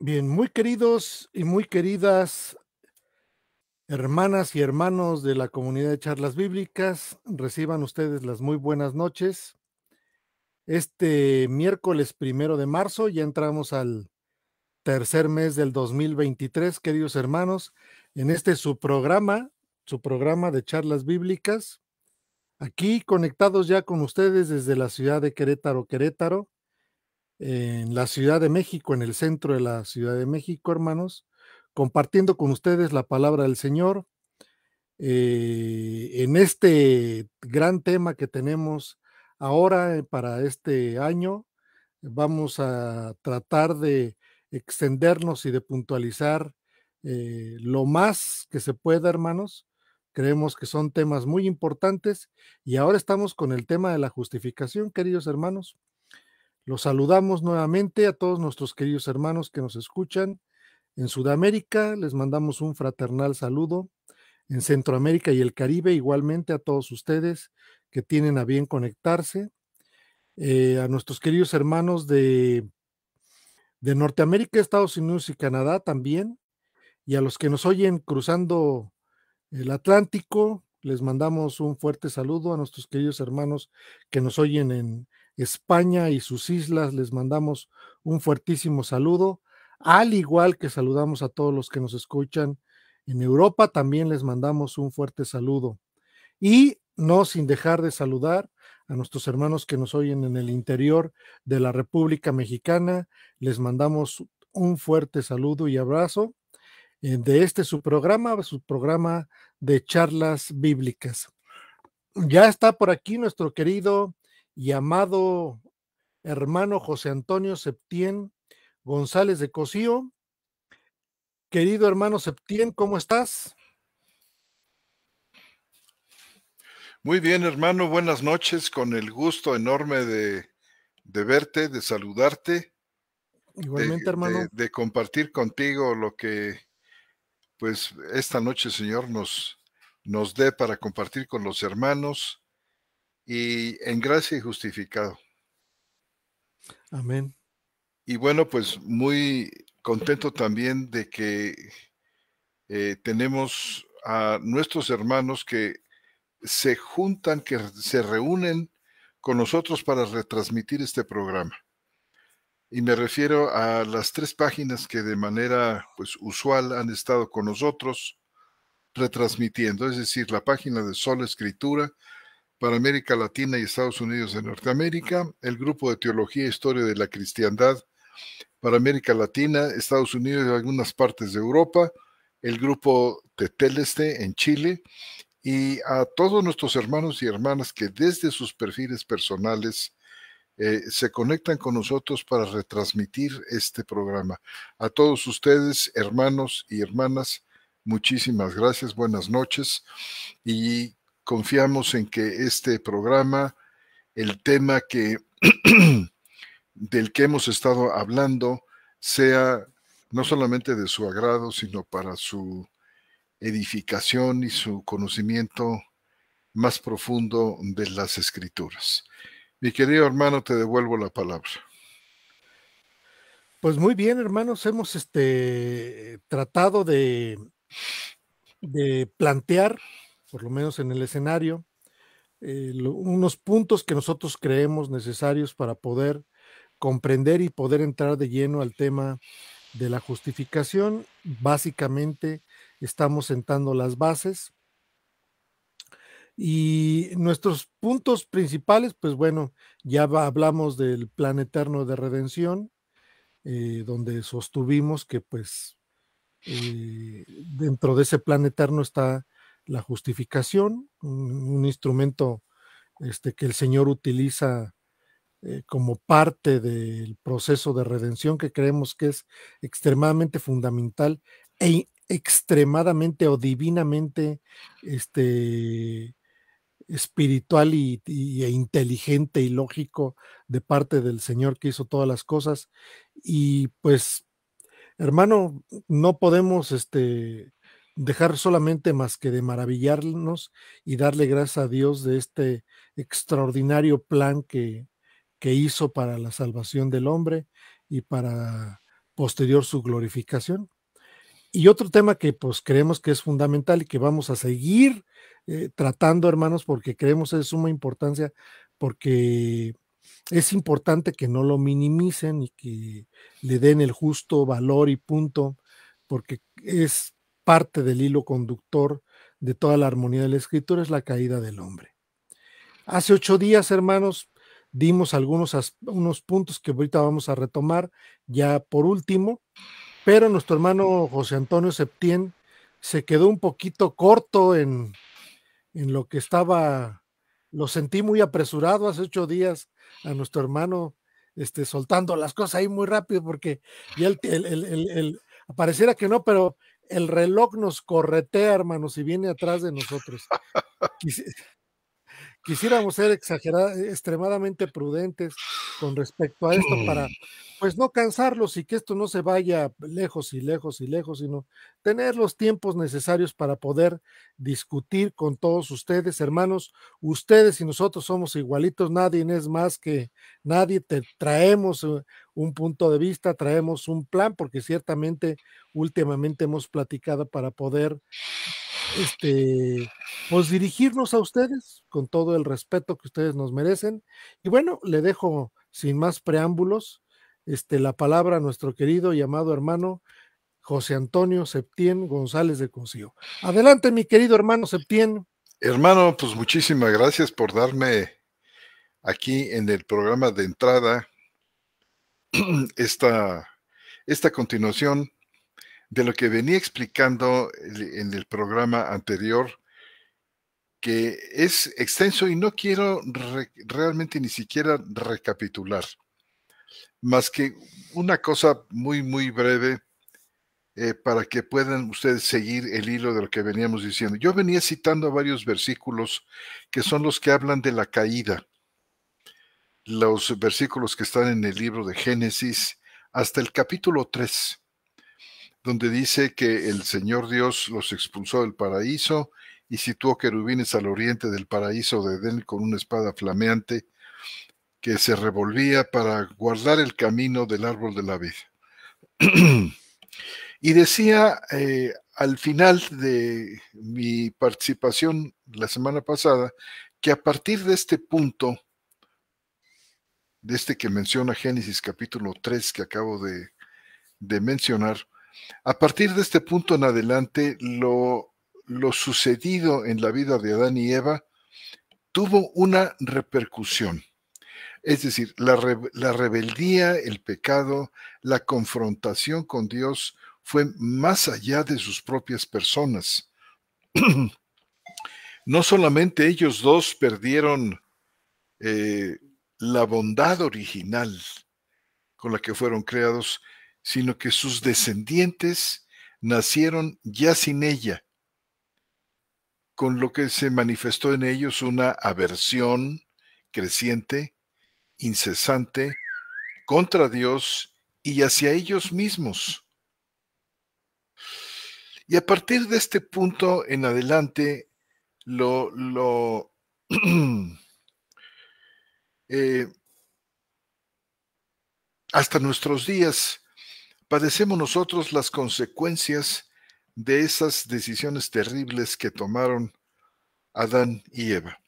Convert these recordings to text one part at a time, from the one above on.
Bien, muy queridos y muy queridas hermanas y hermanos de la comunidad de charlas bíblicas, reciban ustedes las muy buenas noches. Este miércoles 1 de marzo ya entramos al tercer mes del 2023, queridos hermanos, en este su programa de charlas bíblicas, aquí conectados ya con ustedes desde la ciudad de Querétaro, en la Ciudad de México, en el centro de la Ciudad de México, hermanos, compartiendo con ustedes la palabra del Señor, en este gran tema que tenemos ahora para este año. Vamos a tratar de extendernos y de puntualizar lo más que se pueda, hermanos. Creemos que son temas muy importantes y ahora estamos con el tema de la justificación, queridos hermanos. Los saludamos nuevamente a todos nuestros queridos hermanos que nos escuchan en Sudamérica. Les mandamos un fraternal saludo. En Centroamérica y el Caribe, igualmente a todos ustedes que tienen a bien conectarse. A nuestros queridos hermanos de Norteamérica, Estados Unidos y Canadá también. Y a los que nos oyen cruzando el Atlántico, les mandamos un fuerte saludo. A nuestros queridos hermanos que nos oyen en España y sus islas, les mandamos un fuertísimo saludo, al igual que saludamos a todos los que nos escuchan en Europa, también les mandamos un fuerte saludo. Y no sin dejar de saludar a nuestros hermanos que nos oyen en el interior de la República Mexicana, les mandamos un fuerte saludo y abrazo de su programa de charlas bíblicas. Ya está por aquí nuestro querido y amado hermano José Antonio Septién González de Cosío. Querido hermano Septién, ¿cómo estás? Muy bien, hermano, buenas noches, con el gusto enorme de verte, de saludarte, Igualmente, hermano. de compartir contigo lo que, pues, esta noche, Señor, nos dé para compartir con los hermanos y en gracia y justificado. Amén. Y bueno, pues muy contento también de que tenemos a nuestros hermanos que se juntan, que se reúnen con nosotros para retransmitir este programa. Y me refiero a las 3 páginas que de manera, pues, usual han estado con nosotros retransmitiendo, es decir, la página de Sola Escritura para América Latina y Estados Unidos de Norteamérica, el grupo de Teología e Historia de la Cristiandad para América Latina, Estados Unidos y algunas partes de Europa, el grupo Teteleste en Chile, y a todos nuestros hermanos y hermanas que desde sus perfiles personales se conectan con nosotros para retransmitir este programa. A todos ustedes, hermanos y hermanas, muchísimas gracias, buenas noches, y confiamos en que este programa, el tema del que hemos estado hablando, sea no solamente de su agrado, sino para su edificación y su conocimiento más profundo de las Escrituras. Mi querido hermano, te devuelvo la palabra. Pues muy bien, hermanos, hemos tratado de plantear, por lo menos en el escenario, unos puntos que nosotros creemos necesarios para poder comprender y poder entrar de lleno al tema de la justificación. Básicamente estamos sentando las bases y nuestros puntos principales, pues bueno, ya hablamos del plan eterno de redención, donde sostuvimos que pues dentro de ese plan eterno está la justificación, un instrumento que el Señor utiliza como parte del proceso de redención, que creemos que es extremadamente fundamental extremadamente o divinamente espiritual e inteligente y lógico de parte del Señor que hizo todas las cosas. Y pues, hermano, no podemos dejar solamente más que de maravillarnos y darle gracias a Dios de este extraordinario plan que hizo para la salvación del hombre y para posterior su glorificación. Y otro tema que pues creemos que es fundamental y que vamos a seguir tratando, hermanos, porque creemos es de suma importancia, porque es importante que no lo minimicen y que le den el justo valor y punto, porque es parte del hilo conductor de toda la armonía de la escritura, es la caída del hombre. Hace 8 días, hermanos, dimos unos puntos que ahorita vamos a retomar ya por último, pero nuestro hermano José Antonio Septién se quedó un poquito corto en lo que estaba, lo sentí muy apresurado hace 8 días a nuestro hermano, soltando las cosas ahí muy rápido, porque ya pareciera que no, pero el reloj nos corretea, hermanos, y viene atrás de nosotros. Quisi Quisiéramos ser extremadamente prudentes con respecto a esto para, pues, no cansarlos y que esto no se vaya lejos y lejos y lejos, sino tener los tiempos necesarios para poder discutir con todos ustedes, hermanos. Ustedes y nosotros somos igualitos, nadie es más que nadie. Traemos un punto de vista, traemos un plan, porque ciertamente últimamente hemos platicado para poder pues dirigirnos a ustedes con todo el respeto que ustedes nos merecen. Y bueno, le dejo sin más preámbulos, la palabra a nuestro querido y amado hermano José Antonio Septién González de Cosío. Adelante, mi querido hermano Septién. Hermano, pues muchísimas gracias por darme aquí en el programa de entrada esta, esta continuación de lo que venía explicando en el programa anterior, que es extenso y no quiero realmente ni siquiera recapitular, más que una cosa muy, muy breve para que puedan ustedes seguir el hilo de lo que veníamos diciendo. Yo venía citando varios versículos que son los que hablan de la caída, los versículos que están en el libro de Génesis hasta el capítulo 3, donde dice que el Señor Dios los expulsó del paraíso y situó querubines al oriente del paraíso de Edén con una espada flameante que se revolvía para guardar el camino del árbol de la vida. Y decía al final de mi participación la semana pasada que a partir de este punto, de este que menciona Génesis capítulo 3 que acabo de mencionar, a partir de este punto en adelante, lo sucedido en la vida de Adán y Eva tuvo una repercusión. Es decir, la rebeldía, el pecado, la confrontación con Dios fue más allá de sus propias personas. No solamente ellos dos perdieron la bondad original con la que fueron creados, sino que sus descendientes nacieron ya sin ella, con lo que se manifestó en ellos una aversión creciente, incesante, contra Dios y hacia ellos mismos. Y a partir de este punto en adelante, hasta nuestros días, padecemos nosotros las consecuencias de esas decisiones terribles que tomaron Adán y Eva.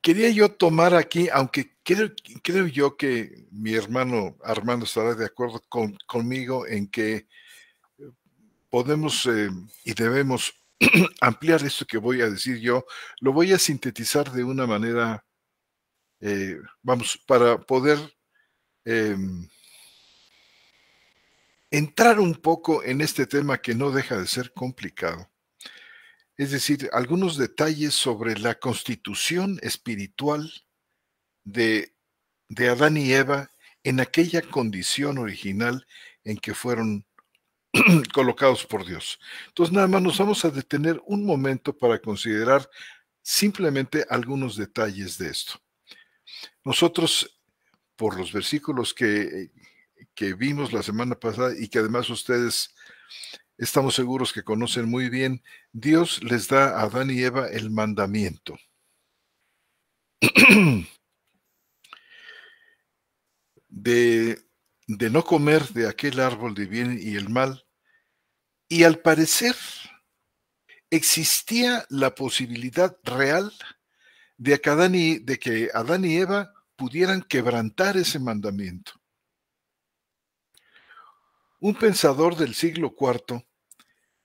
Quería yo tomar aquí, aunque creo yo que mi hermano Armando estará de acuerdo conmigo en que podemos y debemos ampliar esto que voy a decir yo, lo voy a sintetizar de una manera, para poder entrar un poco en este tema que no deja de ser complicado. Es decir, algunos detalles sobre la constitución espiritual de Adán y Eva en aquella condición original en que fueron colocados por Dios. Entonces, nada más nos vamos a detener un momento para considerar simplemente algunos detalles de esto. Nosotros, por los versículos que vimos la semana pasada y que además ustedes estamos seguros que conocen muy bien, Dios les da a Adán y Eva el mandamiento. de de no comer de aquel árbol de bien y el mal, y al parecer existía la posibilidad real de que Adán y Eva pudieran quebrantar ese mandamiento. Un pensador del siglo IV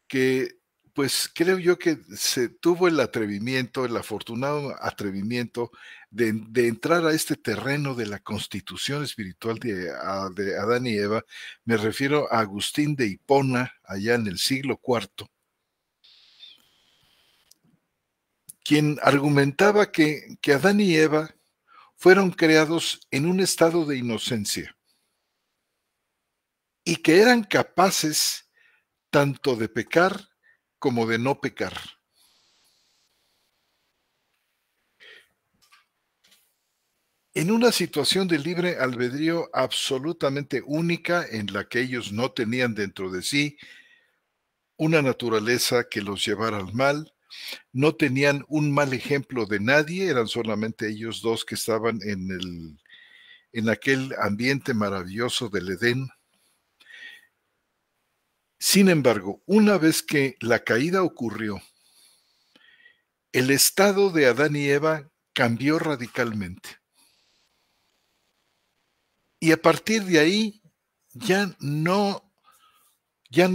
que, pues creo yo que se tuvo el atrevimiento, el afortunado atrevimiento de entrar a este terreno de la constitución espiritual de Adán y Eva. Me refiero a Agustín de Hipona, allá en el siglo IV, quien argumentaba que Adán y Eva fueron creados en un estado de inocencia y que eran capaces tanto de pecar como de no pecar. En una situación de libre albedrío absolutamente única en la que ellos no tenían dentro de sí una naturaleza que los llevara al mal, no tenían un mal ejemplo de nadie, eran solamente ellos dos que estaban en aquel ambiente maravilloso del Edén. Sin embargo, una vez que la caída ocurrió, el estado de Adán y Eva cambió radicalmente. Y a partir de ahí ya no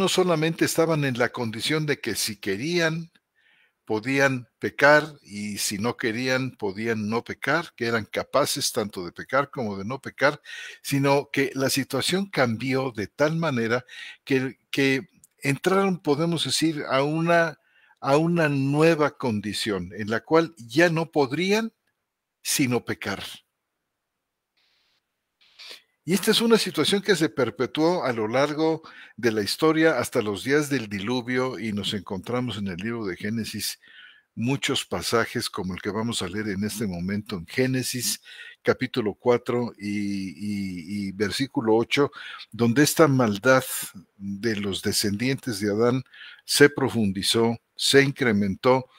solamente estaban en la condición de que si querían podían pecar y si no querían podían no pecar, que eran capaces tanto de pecar como de no pecar, sino que la situación cambió de tal manera que entraron, podemos decir, a una nueva condición en la cual ya no podrían sino pecar. Y esta es una situación que se perpetuó a lo largo de la historia hasta los días del diluvio y nos encontramos en el libro de Génesis muchos pasajes como el que vamos a leer en este momento en Génesis capítulo 4 y versículo 8, donde esta maldad de los descendientes de Adán se profundizó, se incrementó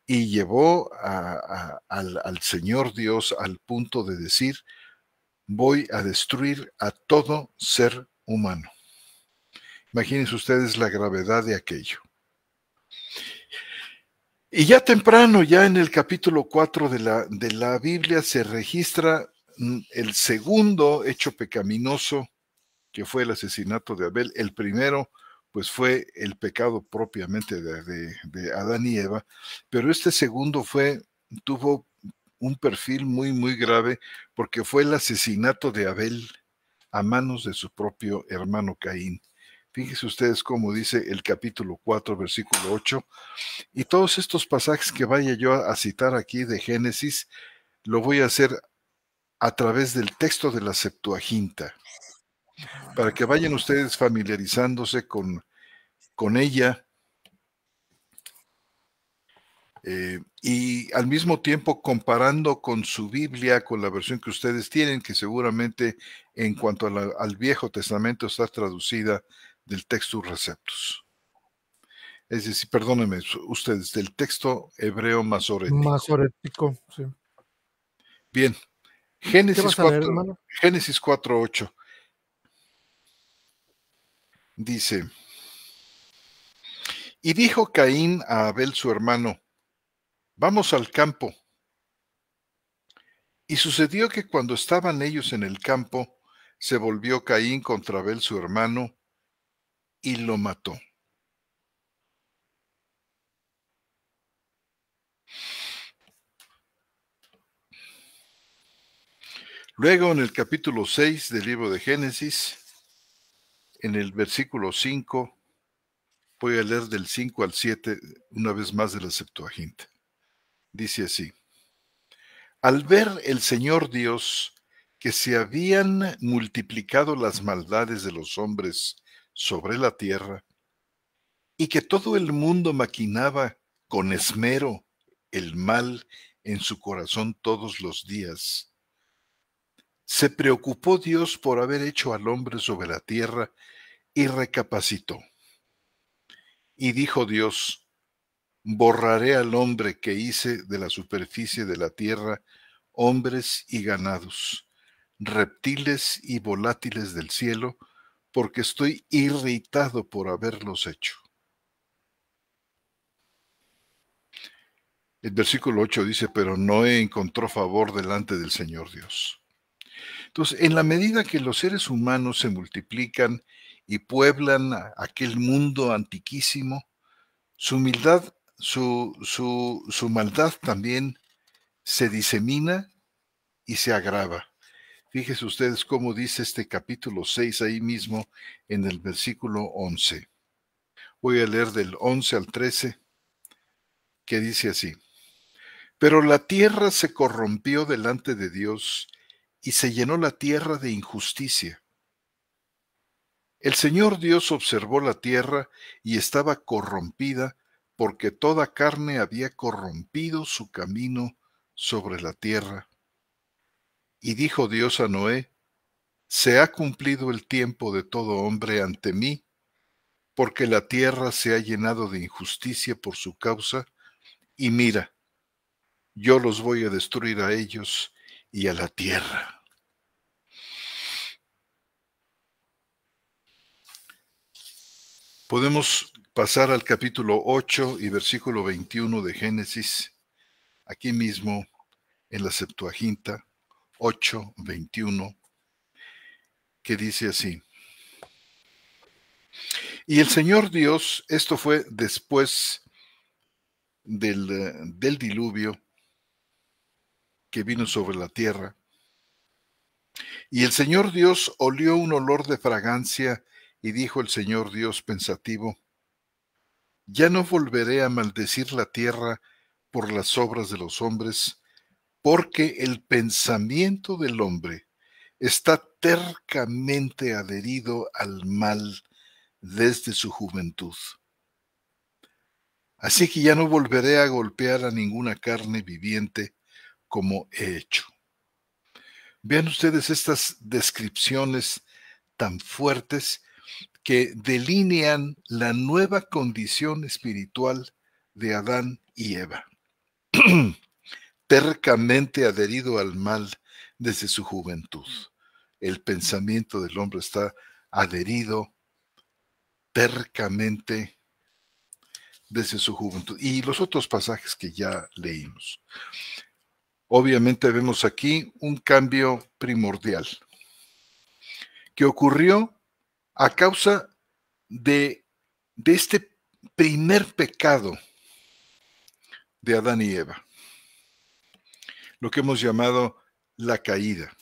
y llevó al Señor Dios al punto de decir: voy a destruir a todo ser humano. Imagínense ustedes la gravedad de aquello. Y ya temprano, ya en el capítulo 4 de la Biblia, se registra el segundo hecho pecaminoso, que fue el asesinato de Abel. El primero, pues fue el pecado propiamente de Adán y Eva, pero este segundo tuvo un perfil muy, muy grave, porque fue el asesinato de Abel a manos de su propio hermano Caín. Fíjense ustedes cómo dice el capítulo 4, versículo 8, y todos estos pasajes que vaya yo a citar aquí de Génesis, lo voy a hacer a través del texto de la Septuaginta, para que vayan ustedes familiarizándose con ella y al mismo tiempo comparando con su Biblia, con la versión que ustedes tienen, que seguramente en cuanto al Viejo Testamento está traducida del Textus Receptus. Es decir, perdónenme ustedes, del texto hebreo masorético. Masorético, sí. Bien, ¿Qué Génesis vas a leer, 4, hermano? Génesis 4:8 dice: y dijo Caín a Abel su hermano: vamos al campo. Y sucedió que cuando estaban ellos en el campo, se volvió Caín contra Abel su hermano y lo mató. Luego en el capítulo 6 del libro de Génesis, en el versículo 5, voy a leer del 5 al 7 una vez más de la Septuaginta. Dice así: al ver el Señor Dios que se habían multiplicado las maldades de los hombres sobre la tierra, y que todo el mundo maquinaba con esmero el mal en su corazón todos los días, se preocupó Dios por haber hecho al hombre sobre la tierra y recapacitó. Y dijo Dios: borraré al hombre que hice de la superficie de la tierra, hombres y ganados, reptiles y volátiles del cielo, porque estoy irritado por haberlos hecho. El versículo 8 dice, pero Noé encontró favor delante del Señor Dios. Entonces, en la medida que los seres humanos se multiplican y pueblan aquel mundo antiquísimo, su humildad, su maldad también se disemina y se agrava. Fíjense ustedes cómo dice este capítulo 6 ahí mismo en el versículo 11. Voy a leer del 11 al 13, que dice así. Pero la tierra se corrompió delante de Dios y se llenó la tierra de injusticia. El Señor Dios observó la tierra y estaba corrompida, porque toda carne había corrompido su camino sobre la tierra. Y dijo Dios a Noé, se ha cumplido el tiempo de todo hombre ante mí, porque la tierra se ha llenado de injusticia por su causa, y mira, yo los voy a destruir a ellos y a la tierra. Podemos pasar al capítulo 8 y versículo 21 de Génesis, aquí mismo en la Septuaginta, 8:21, que dice así. Y el Señor Dios, esto fue después del diluvio que vino sobre la tierra, y el Señor Dios olió un olor de fragancia, y dijo el Señor Dios pensativo, ya no volveré a maldecir la tierra por las obras de los hombres, porque el pensamiento del hombre está tercamente adherido al mal desde su juventud. Así que ya no volveré a golpear a ninguna carne viviente como he hecho. Vean ustedes estas descripciones tan fuertes que delinean la nueva condición espiritual de Adán y Eva. Tercamente adherido al mal desde su juventud. El pensamiento del hombre está adherido tercamente desde su juventud. Y los otros pasajes que ya leímos. Obviamente vemos aquí un cambio primordial que ocurrió a causa de este primer pecado de Adán y Eva, lo que hemos llamado la caída.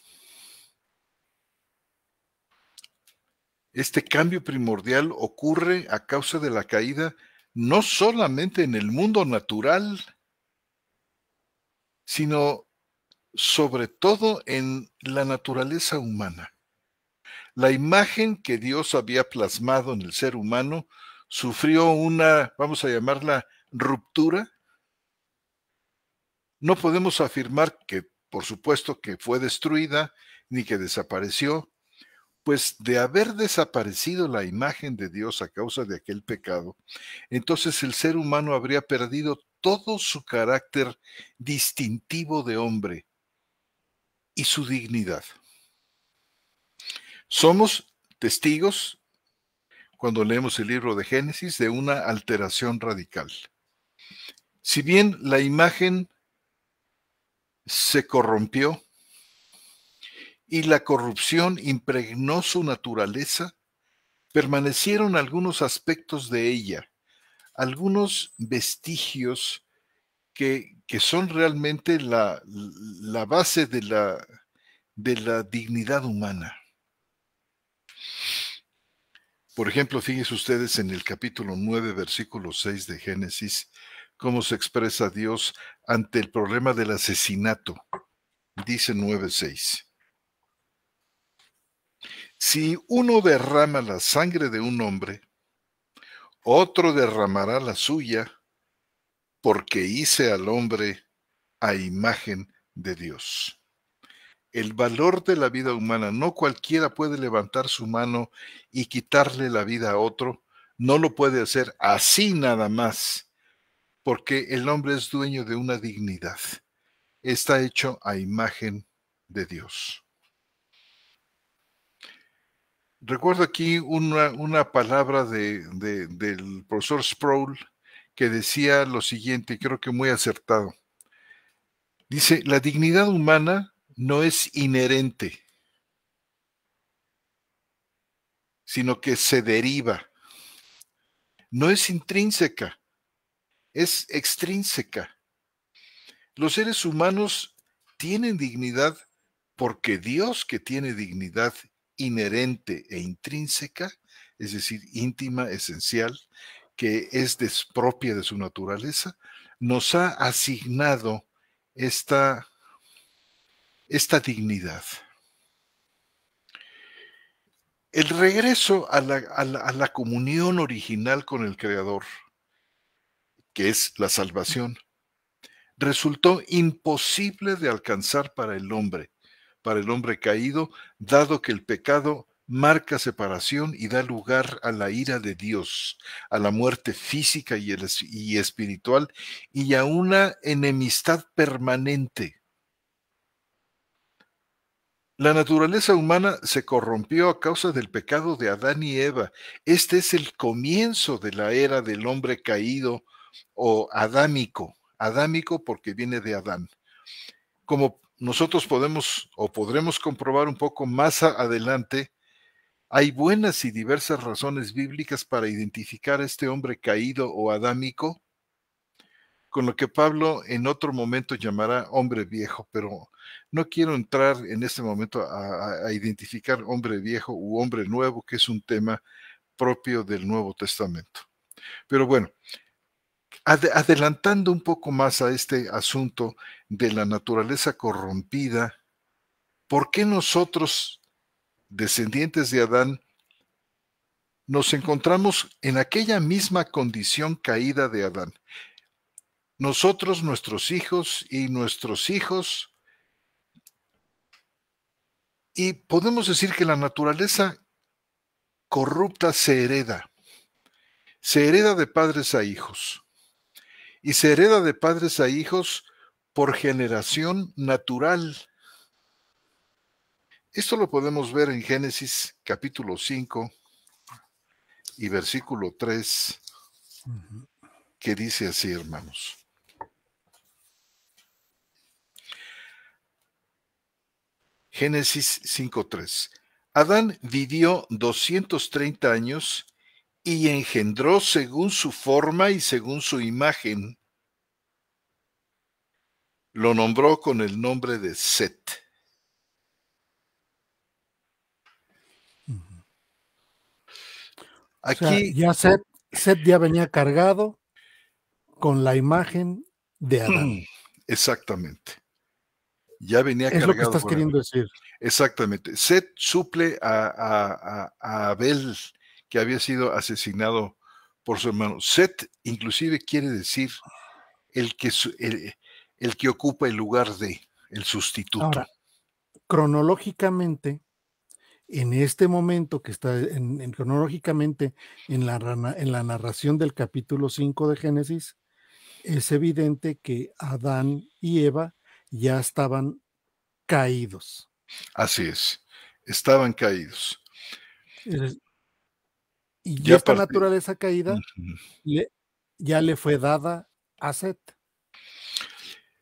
Este cambio primordial ocurre a causa de la caída no solamente en el mundo natural, sino sobre todo en la naturaleza humana. La imagen que Dios había plasmado en el ser humano sufrió una, vamos a llamarla, ruptura. No podemos afirmar que, por supuesto, que fue destruida ni que desapareció, pues de haber desaparecido la imagen de Dios a causa de aquel pecado, entonces el ser humano habría perdido todo su carácter distintivo de hombre y su dignidad. Somos testigos, cuando leemos el libro de Génesis, de una alteración radical. Si bien la imagen se corrompió y la corrupción impregnó su naturaleza, permanecieron algunos aspectos de ella, algunos vestigios que son realmente la base de la dignidad humana. Por ejemplo, fíjense ustedes en el capítulo 9, versículo 6 de Génesis, cómo se expresa Dios ante el problema del asesinato. Dice 9:6. Si uno derrama la sangre de un hombre, otro derramará la suya, porque hice al hombre a imagen de Dios. El valor de la vida humana, no cualquiera puede levantar su mano y quitarle la vida a otro, no lo puede hacer así nada más, porque el hombre es dueño de una dignidad, está hecho a imagen de Dios. Recuerdo aquí una palabra del profesor Sproul que decía lo siguiente, creo que muy acertado. Dice, la dignidad humana no es inherente, sino que se deriva. No es intrínseca, es extrínseca. Los seres humanos tienen dignidad porque Dios, que tiene dignidad inherente e intrínseca, es decir, íntima, esencial, que es propia de su naturaleza, nos ha asignado esta dignidad. El regreso a la comunión original con el Creador, que es la salvación, resultó imposible de alcanzar para el hombre caído, dado que el pecado marca separación y da lugar a la ira de Dios, a la muerte física y espiritual y a una enemistad permanente. La naturaleza humana se corrompió a causa del pecado de Adán y Eva. Este es el comienzo de la era del hombre caído o adámico. Adámico porque viene de Adán. Como nosotros podremos comprobar un poco más adelante, hay buenas y diversas razones bíblicas para identificar a este hombre caído o adámico, con lo que Pablo en otro momento llamará hombre viejo, pero no quiero entrar en este momento a identificar hombre viejo u hombre nuevo, que es un tema propio del Nuevo Testamento. Pero bueno, adelantando un poco más a este asunto de la naturaleza corrompida, ¿por qué nosotros, descendientes de Adán, nos encontramos en aquella misma condición caída de Adán? Nosotros, nuestros hijos y nuestros hijos, y podemos decir que la naturaleza corrupta se hereda de padres a hijos, y se hereda de padres a hijos por generación natural. Esto lo podemos ver en Génesis capítulo 5 y versículo 3, que dice así, hermanos. Génesis 5:3. Adán vivió 230 años y engendró según su forma y según su imagen. Lo nombró con el nombre de Set. Aquí, o sea, ya Set ya venía cargado con la imagen de Adán. Exactamente. Ya venía Es lo que cargado estás con él. queriendo decir. Exactamente. Set suple a Abel, que había sido asesinado por su hermano. Set inclusive quiere decir el que ocupa el lugar de, el sustituto. Ahora, cronológicamente, en este momento que está cronológicamente en la narración del capítulo 5 de Génesis, es evidente que Adán y Eva ya estaban caídos. Así es, estaban caídos. Y Ya esta naturaleza caída uh-huh. ya le fue dada a Set.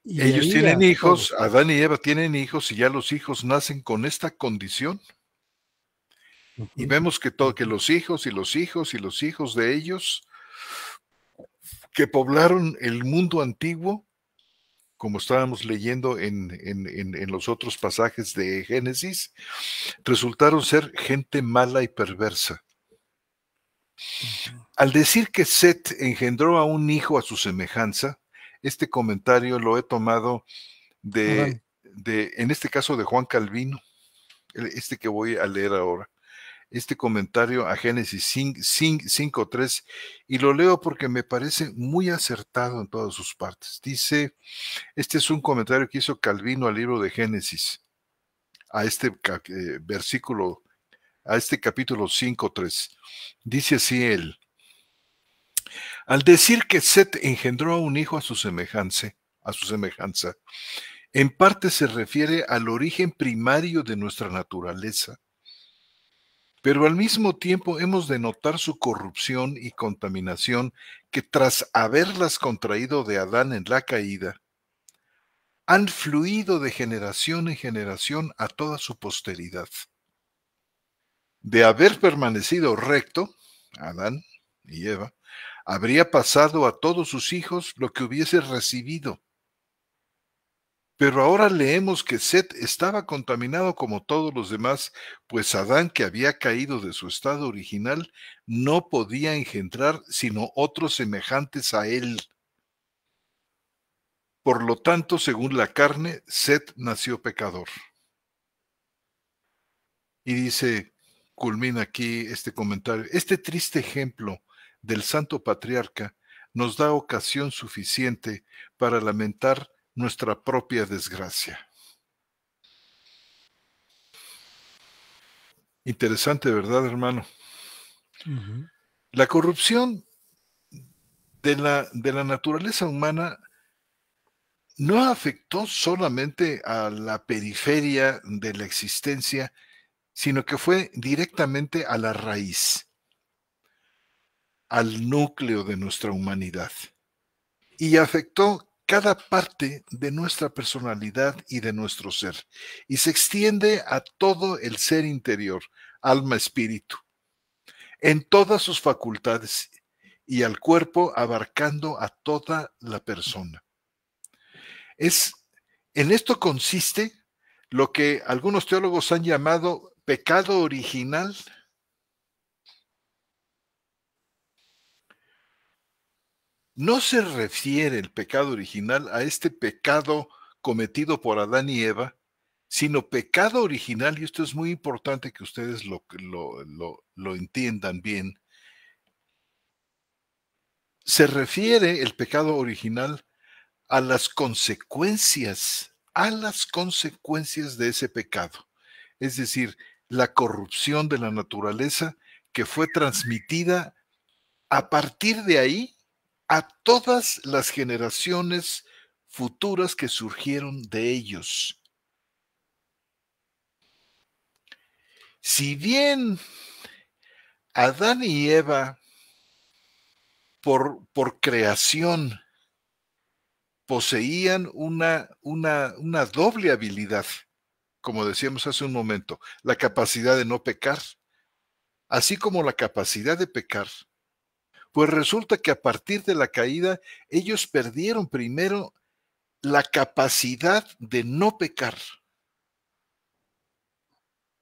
Y de Ellos ahí tienen a hijos, todos. Adán y Eva tienen hijos y ya los hijos nacen con esta condición. Y vemos que los hijos y los hijos y los hijos de ellos que poblaron el mundo antiguo, como estábamos leyendo en los otros pasajes de Génesis, resultaron ser gente mala y perversa. Al decir que Set engendró a un hijo a su semejanza, este comentario lo he tomado en este caso de Juan Calvino, este que voy a leer ahora. Este comentario a Génesis 5:3, y lo leo porque me parece muy acertado en todas sus partes. Dice, este es un comentario que hizo Calvino al libro de Génesis, a este versículo, a este capítulo 5:3. Dice así él: al decir que Set engendró a un hijo a su semejanza, en parte se refiere al origen primario de nuestra naturaleza. pero al mismo tiempo hemos de notar su corrupción y contaminación que tras haberlas contraído de Adán en la caída, han fluido de generación en generación a toda su posteridad. De haber permanecido recto, Adán y Eva, habría pasado a todos sus hijos lo que hubiese recibido. Pero ahora leemos que Set estaba contaminado como todos los demás, pues Adán, que había caído de su estado original, no podía engendrar sino otros semejantes a él. Por lo tanto, según la carne, Set nació pecador. Y dice, culmina aquí este comentario, este triste ejemplo del santo patriarca nos da ocasión suficiente para lamentar nuestra propia desgracia. Interesante, ¿verdad, hermano? Ujú. La corrupción de la naturaleza humana no afectó solamente a la periferia de la existencia, sino que fue directamente a la raíz, al núcleo de nuestra humanidad. Y afectó cada parte de nuestra personalidad y de nuestro ser. Y se extiende a todo el ser interior, alma, espíritu, en todas sus facultades y al cuerpo abarcando a toda la persona. En esto consiste lo que algunos teólogos han llamado pecado original. No se refiere el pecado original a este pecado cometido por Adán y Eva, sino pecado original, y esto es muy importante que ustedes lo entiendan bien, se refiere el pecado original a las consecuencias de ese pecado. Es decir, la corrupción de la naturaleza que fue transmitida a partir de ahí a todas las generaciones futuras que surgieron de ellos. Si bien Adán y Eva, por creación, poseían una doble habilidad, como decíamos hace un momento, la capacidad de no pecar, así como la capacidad de pecar, pues resulta que a partir de la caída ellos perdieron primero la capacidad de no pecar.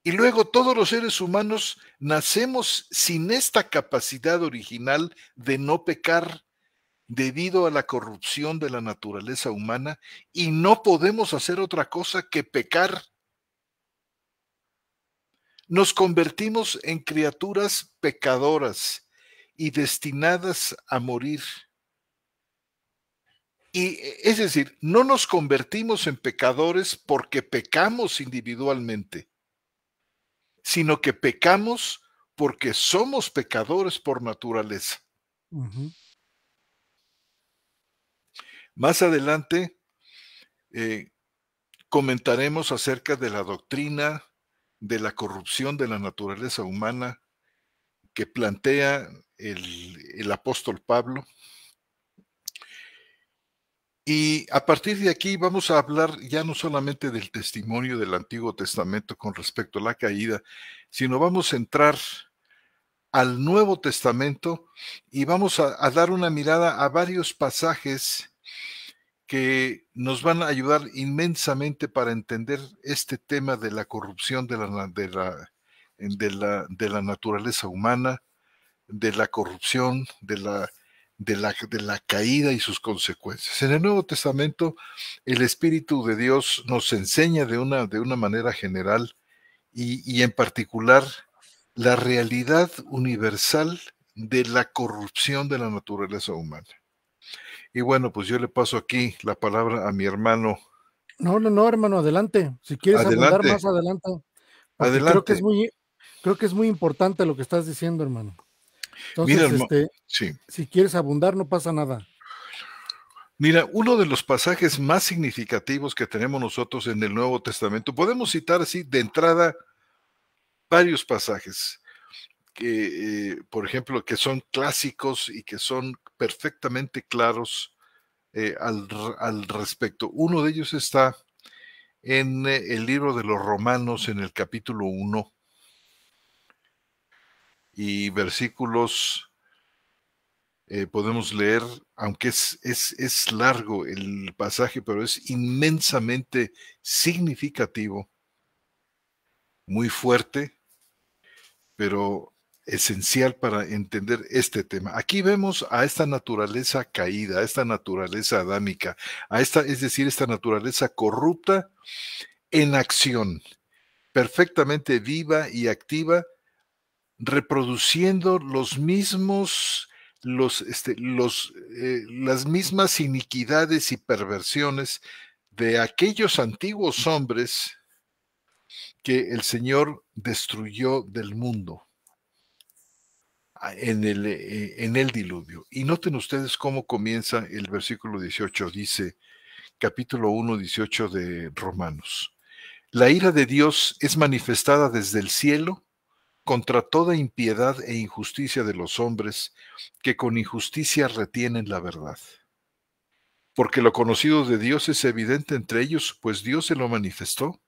Y luego todos los seres humanos nacemos sin esta capacidad original de no pecar debido a la corrupción de la naturaleza humana y no podemos hacer otra cosa que pecar. Nos convertimos en criaturas pecadoras y destinadas a morir. Y es decir, no nos convertimos en pecadores porque pecamos individualmente, sino que pecamos porque somos pecadores por naturaleza. Ujú. Más adelante comentaremos acerca de la doctrina de la corrupción de la naturaleza humana que plantea el apóstol Pablo. Y a partir de aquí vamos a hablar ya no solamente del testimonio del Antiguo Testamento con respecto a la caída, sino vamos a entrar al Nuevo Testamento y vamos a dar una mirada a varios pasajes que nos van a ayudar inmensamente para entender este tema de la corrupción de la naturaleza humana, de la corrupción, de la caída y sus consecuencias. En el Nuevo Testamento, el Espíritu de Dios nos enseña de una manera general y en particular la realidad universal de la corrupción de la naturaleza humana. Y bueno, pues yo le paso aquí la palabra a mi hermano. No, no, no, hermano, adelante. Si quieres abundar Adelante, más adelante, porque adelante. creo que es muy importante lo que estás diciendo, hermano. Mira, Entonces, sí. si quieres abundar, no pasa nada. Mira, uno de los pasajes más significativos que tenemos nosotros en el Nuevo Testamento, podemos citar así de entrada varios pasajes, por ejemplo, que son clásicos y que son perfectamente claros al respecto. Uno de ellos está en el libro de los Romanos, en el capítulo 1 y versículos, podemos leer, aunque es largo el pasaje, pero es inmensamente significativo, muy fuerte, pero esencial para entender este tema. Aquí vemos a esta naturaleza caída, a esta naturaleza adámica, es decir, esta naturaleza corrupta en acción, perfectamente viva y activa, reproduciendo las mismas iniquidades y perversiones de aquellos antiguos hombres que el Señor destruyó del mundo en el diluvio. Y noten ustedes cómo comienza el versículo 18, dice, capítulo 1, 18 de Romanos. La ira de Dios es manifestada desde el cielo contra toda impiedad e injusticia de los hombres que con injusticia retienen la verdad. Porque lo conocido de Dios es evidente entre ellos, pues Dios se lo manifestó.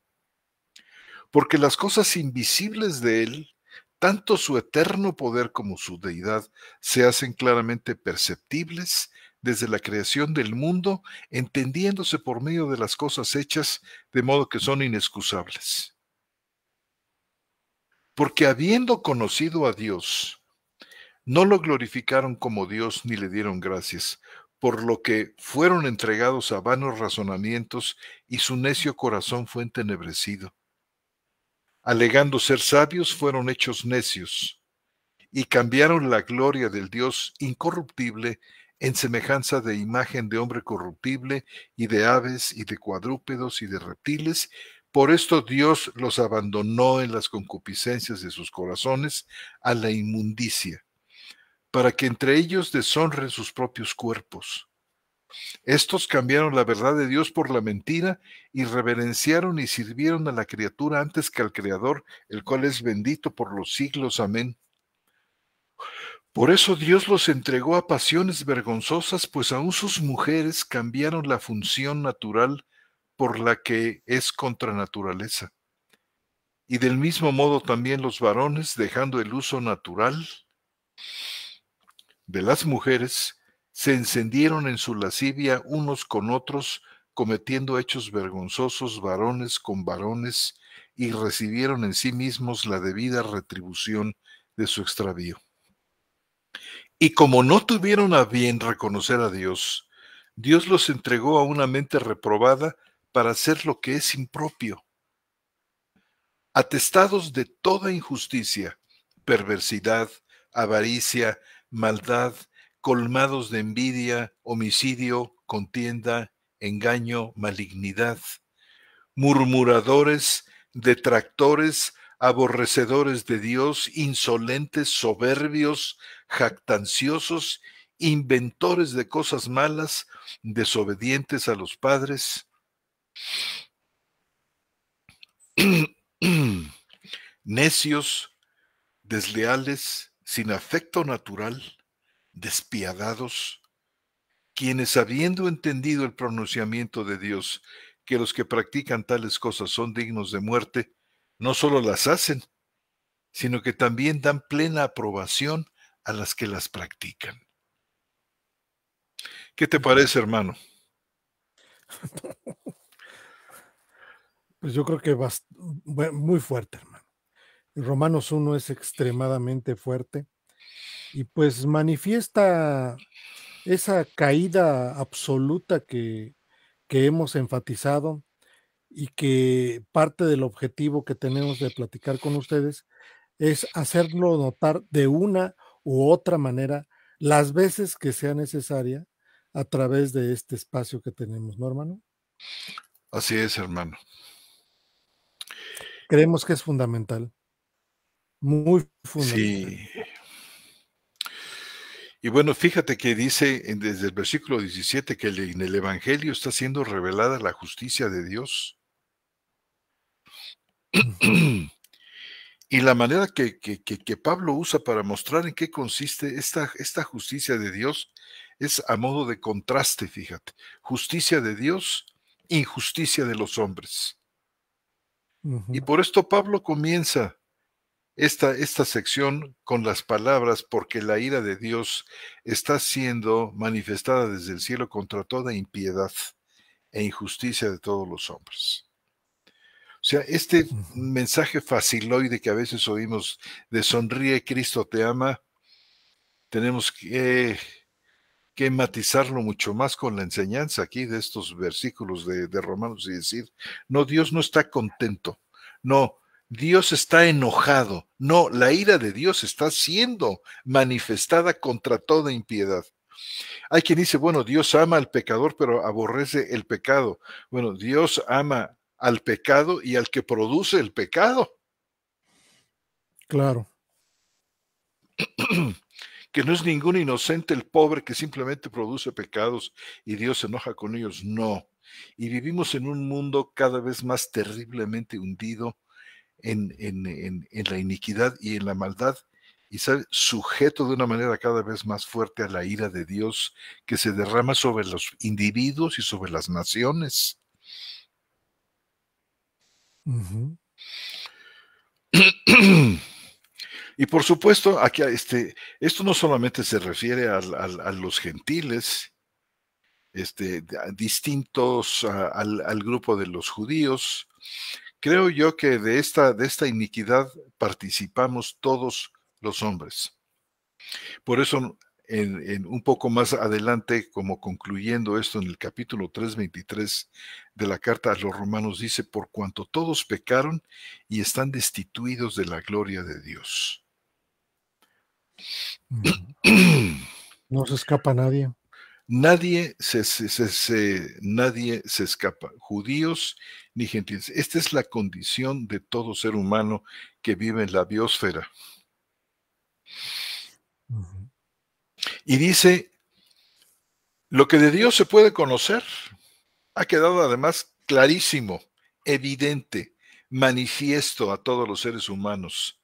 Porque las cosas invisibles de Él, tanto su eterno poder como su deidad, se hacen claramente perceptibles desde la creación del mundo, entendiéndose por medio de las cosas hechas, de modo que son inexcusables. Porque habiendo conocido a Dios, no lo glorificaron como Dios ni le dieron gracias, por lo que fueron entregados a vanos razonamientos y su necio corazón fue entenebrecido. Alegando ser sabios, fueron hechos necios y cambiaron la gloria del Dios incorruptible en semejanza de imagen de hombre corruptible y de aves y de cuadrúpedos y de reptiles. Por esto Dios los abandonó en las concupiscencias de sus corazones a la inmundicia, para que entre ellos deshonren sus propios cuerpos. Estos cambiaron la verdad de Dios por la mentira y reverenciaron y sirvieron a la criatura antes que al Creador, el cual es bendito por los siglos. Amén. Por eso Dios los entregó a pasiones vergonzosas, pues aún sus mujeres cambiaron la función natural por la que es contra naturaleza. Y del mismo modo también los varones, dejando el uso natural de las mujeres, se encendieron en su lascivia unos con otros, cometiendo hechos vergonzosos varones con varones, y recibieron en sí mismos la debida retribución de su extravío. Y como no tuvieron a bien reconocer a Dios, Dios los entregó a una mente reprobada para hacer lo que es impropio, atestados de toda injusticia, perversidad, avaricia, maldad, colmados de envidia, homicidio, contienda, engaño, malignidad, murmuradores, detractores, aborrecedores de Dios, insolentes, soberbios, jactanciosos, inventores de cosas malas, desobedientes a los padres, necios, desleales, sin afecto natural, despiadados, quienes habiendo entendido el pronunciamiento de Dios, que los que practican tales cosas son dignos de muerte, no solo las hacen, sino que también dan plena aprobación a las que las practican. ¿Qué te parece, hermano? Pues yo creo que muy fuerte, hermano. Romanos 1 es extremadamente fuerte y pues manifiesta esa caída absoluta que hemos enfatizado y que parte del objetivo que tenemos de platicar con ustedes es hacerlo notar de una u otra manera las veces que sea necesaria a través de este espacio que tenemos, ¿no, hermano? Así es, hermano. Creemos que es fundamental, muy fundamental. Sí. Y bueno, fíjate que dice desde el versículo 17 que en el Evangelio está siendo revelada la justicia de Dios. Ujú. Y la manera que Pablo usa para mostrar en qué consiste esta justicia de Dios es a modo de contraste, fíjate. Justicia de Dios, injusticia de los hombres. Y Ujú. por esto Pablo comienza esta sección con las palabras, porque la ira de Dios está siendo manifestada desde el cielo contra toda impiedad e injusticia de todos los hombres. O sea, este Ujú. mensaje faciloide que a veces oímos de sonríe, Cristo te ama, tenemos que matizarlo mucho más con la enseñanza aquí de estos versículos de Romanos y decir, no, Dios no está contento, no, Dios está enojado, no, la ira de Dios está siendo manifestada contra toda impiedad. Hay quien dice, bueno, Dios ama al pecador, pero aborrece el pecado. Bueno, Dios ama al pecado y al que produce el pecado. Claro. Que no es ningún inocente el pobre que simplemente produce pecados y Dios se enoja con ellos, no. Y vivimos en un mundo cada vez más terriblemente hundido en la iniquidad y en la maldad, y ¿sabe? Sujeto de una manera cada vez más fuerte a la ira de Dios que se derrama sobre los individuos y sobre las naciones. Ujú. Y por supuesto, aquí, esto no solamente se refiere a los gentiles, distintos al grupo de los judíos. Creo yo que de esta iniquidad participamos todos los hombres. Por eso, en un poco más adelante, como concluyendo esto en el capítulo 3:23 de la carta a los romanos, dice, por cuanto todos pecaron y están destituidos de la gloria de Dios. Ujú. No se escapa nadie. Nadie se escapa, judíos ni gentiles. Esta es la condición de todo ser humano que vive en la biosfera. Ujú. Y dice, lo que de Dios se puede conocer ha quedado además clarísimo, evidente, manifiesto a todos los seres humanos,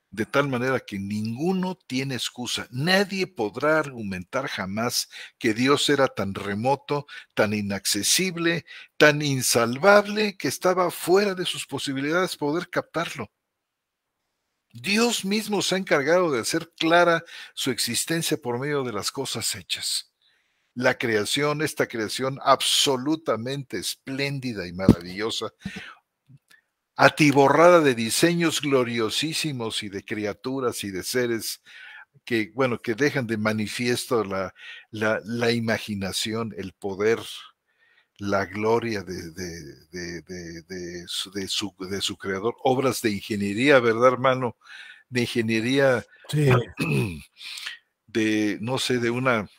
de tal manera que ninguno tiene excusa. Nadie podrá argumentar jamás que Dios era tan remoto, tan inaccesible, tan insalvable, que estaba fuera de sus posibilidades poder captarlo. Dios mismo se ha encargado de hacer clara su existencia por medio de las cosas hechas. La creación, esta creación absolutamente espléndida y maravillosa, atiborrada de diseños gloriosísimos y de criaturas y de seres que, bueno, que dejan de manifiesto la imaginación, el poder, la gloria de su creador, obras de ingeniería, ¿verdad, hermano? De ingeniería, Sí, de, no sé, de una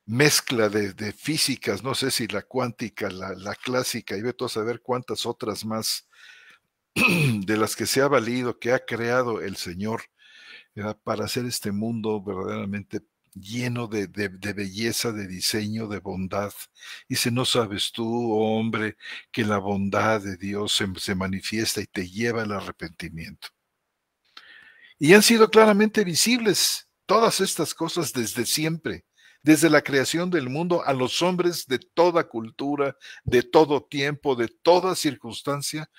mezcla de físicas, no sé si la cuántica, la clásica, y ve tú a saber cuántas otras más de las que se ha valido, que ha creado el Señor, ¿verdad? Para hacer este mundo verdaderamente lleno de belleza, de diseño, de bondad. Dice, ¿no sabes tú, oh hombre, que la bondad de Dios se manifiesta y te lleva al arrepentimiento? Y han sido claramente visibles todas estas cosas desde siempre, desde la creación del mundo a los hombres de toda cultura, de todo tiempo, de toda circunstancia,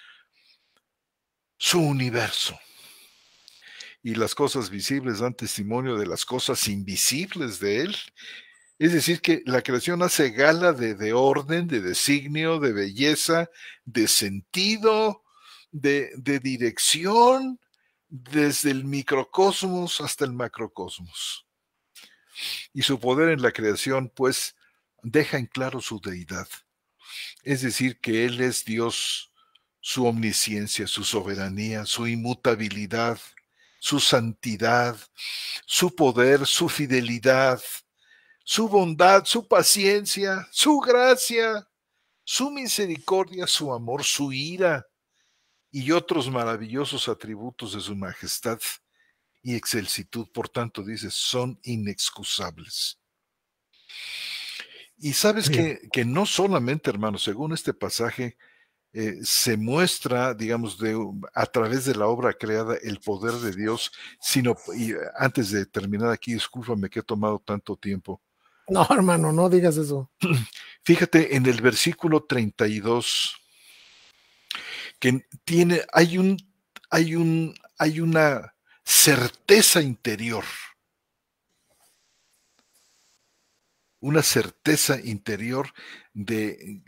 su universo. Y las cosas visibles dan testimonio de las cosas invisibles de Él. Es decir, que la creación hace gala de orden, de designio, de belleza, de sentido, de dirección, desde el microcosmos hasta el macrocosmos. Y su poder en la creación, pues, deja en claro su deidad. Es decir, que Él es Dios, su omnisciencia, su soberanía, su inmutabilidad, su santidad, su poder, su fidelidad, su bondad, su paciencia, su gracia, su misericordia, su amor, su ira y otros maravillosos atributos de su majestad y excelsitud, por tanto, dice, son inexcusables. Y sabes sí. que no solamente, hermanos, según este pasaje, se muestra, digamos, a través de la obra creada el poder de Dios, y antes de terminar aquí, discúlpame que he tomado tanto tiempo. No, hermano, no digas eso. Fíjate en el versículo 32 que hay una certeza interior, una certeza interior de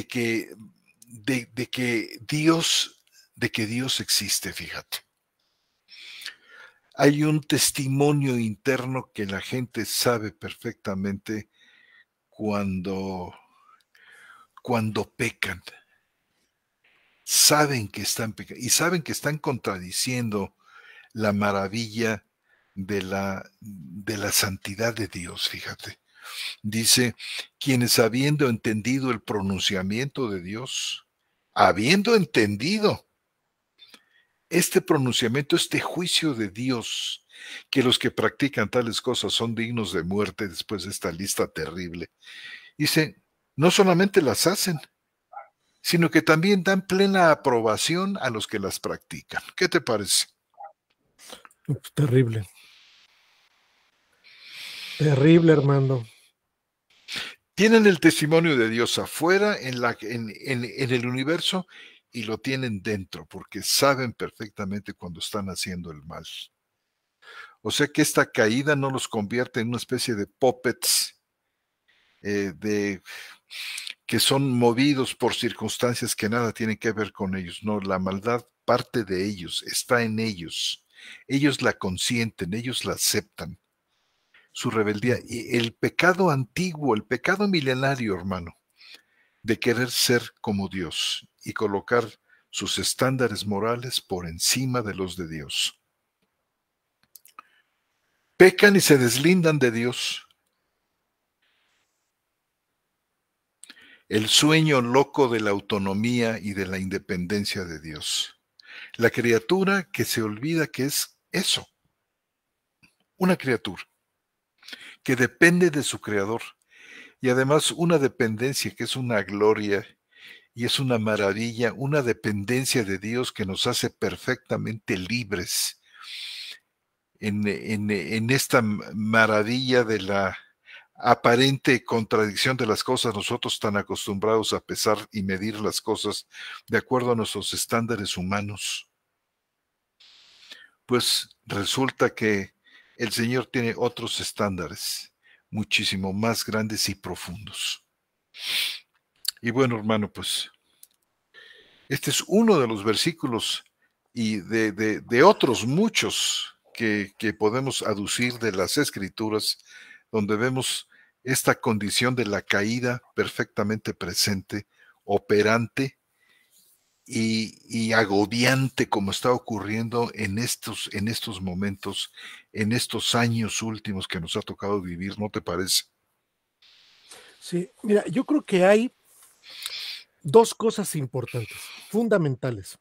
que, de que Dios existe, fíjate. Hay un testimonio interno que la gente sabe perfectamente cuando, cuando pecan. Saben que están pecando y saben que están contradiciendo la maravilla de la santidad de Dios, fíjate. Dice, quienes habiendo entendido el pronunciamiento de Dios, habiendo entendido este pronunciamiento, este juicio de Dios, que los que practican tales cosas son dignos de muerte después de esta lista terrible, dice, no solamente las hacen, sino que también dan plena aprobación a los que las practican. ¿Qué te parece? Terrible. Terrible, hermano. Tienen el testimonio de Dios afuera en el universo y lo tienen dentro porque saben perfectamente cuando están haciendo el mal. O sea que esta caída no los convierte en una especie de puppets que son movidos por circunstancias que nada tienen que ver con ellos. No, la maldad parte de ellos, está en ellos. Ellos la consienten, ellos la aceptan. Su rebeldía y el pecado antiguo, el pecado milenario, hermano, de querer ser como Dios y colocar sus estándares morales por encima de los de Dios. Pecan y se deslindan de Dios. El sueño loco de la autonomía y de la independencia de Dios. La criatura que se olvida que es eso, una criatura, que depende de su creador y además una dependencia que es una gloria y es una maravilla, una dependencia de Dios que nos hace perfectamente libres en esta maravilla de la aparente contradicción de las cosas, nosotros tan acostumbrados a pesar y medir las cosas de acuerdo a nuestros estándares humanos. Pues resulta que el Señor tiene otros estándares muchísimo más grandes y profundos. Y bueno, hermano, pues este es uno de los versículos y de otros muchos que podemos aducir de las Escrituras, donde vemos esta condición de la caída perfectamente presente, operante y agobiante como está ocurriendo en estos momentos, en estos años últimos que nos ha tocado vivir, ¿no te parece? Sí, mira, yo creo que hay dos cosas importantes, fundamentales.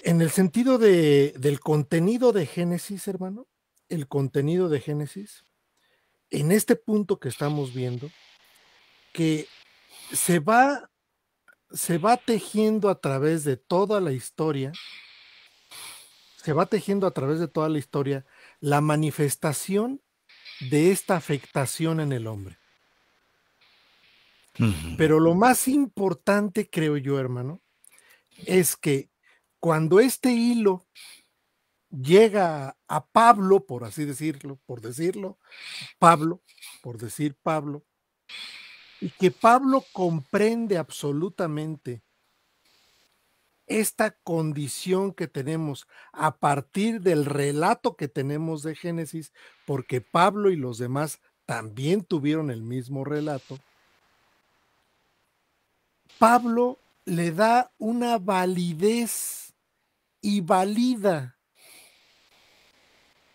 En el sentido del contenido de Génesis, hermano, el contenido de Génesis, en este punto que estamos viendo, que se va, se va tejiendo a través de toda la historia, se va tejiendo a través de toda la historia la manifestación de esta afectación en el hombre. Pero lo más importante, creo yo, hermano, es que cuando este hilo llega a Pablo, por así decirlo, Pablo, por decir Pablo, y que Pablo comprende absolutamente esta condición que tenemos a partir del relato que tenemos de Génesis, porque Pablo y los demás también tuvieron el mismo relato. Pablo le da una validez y valida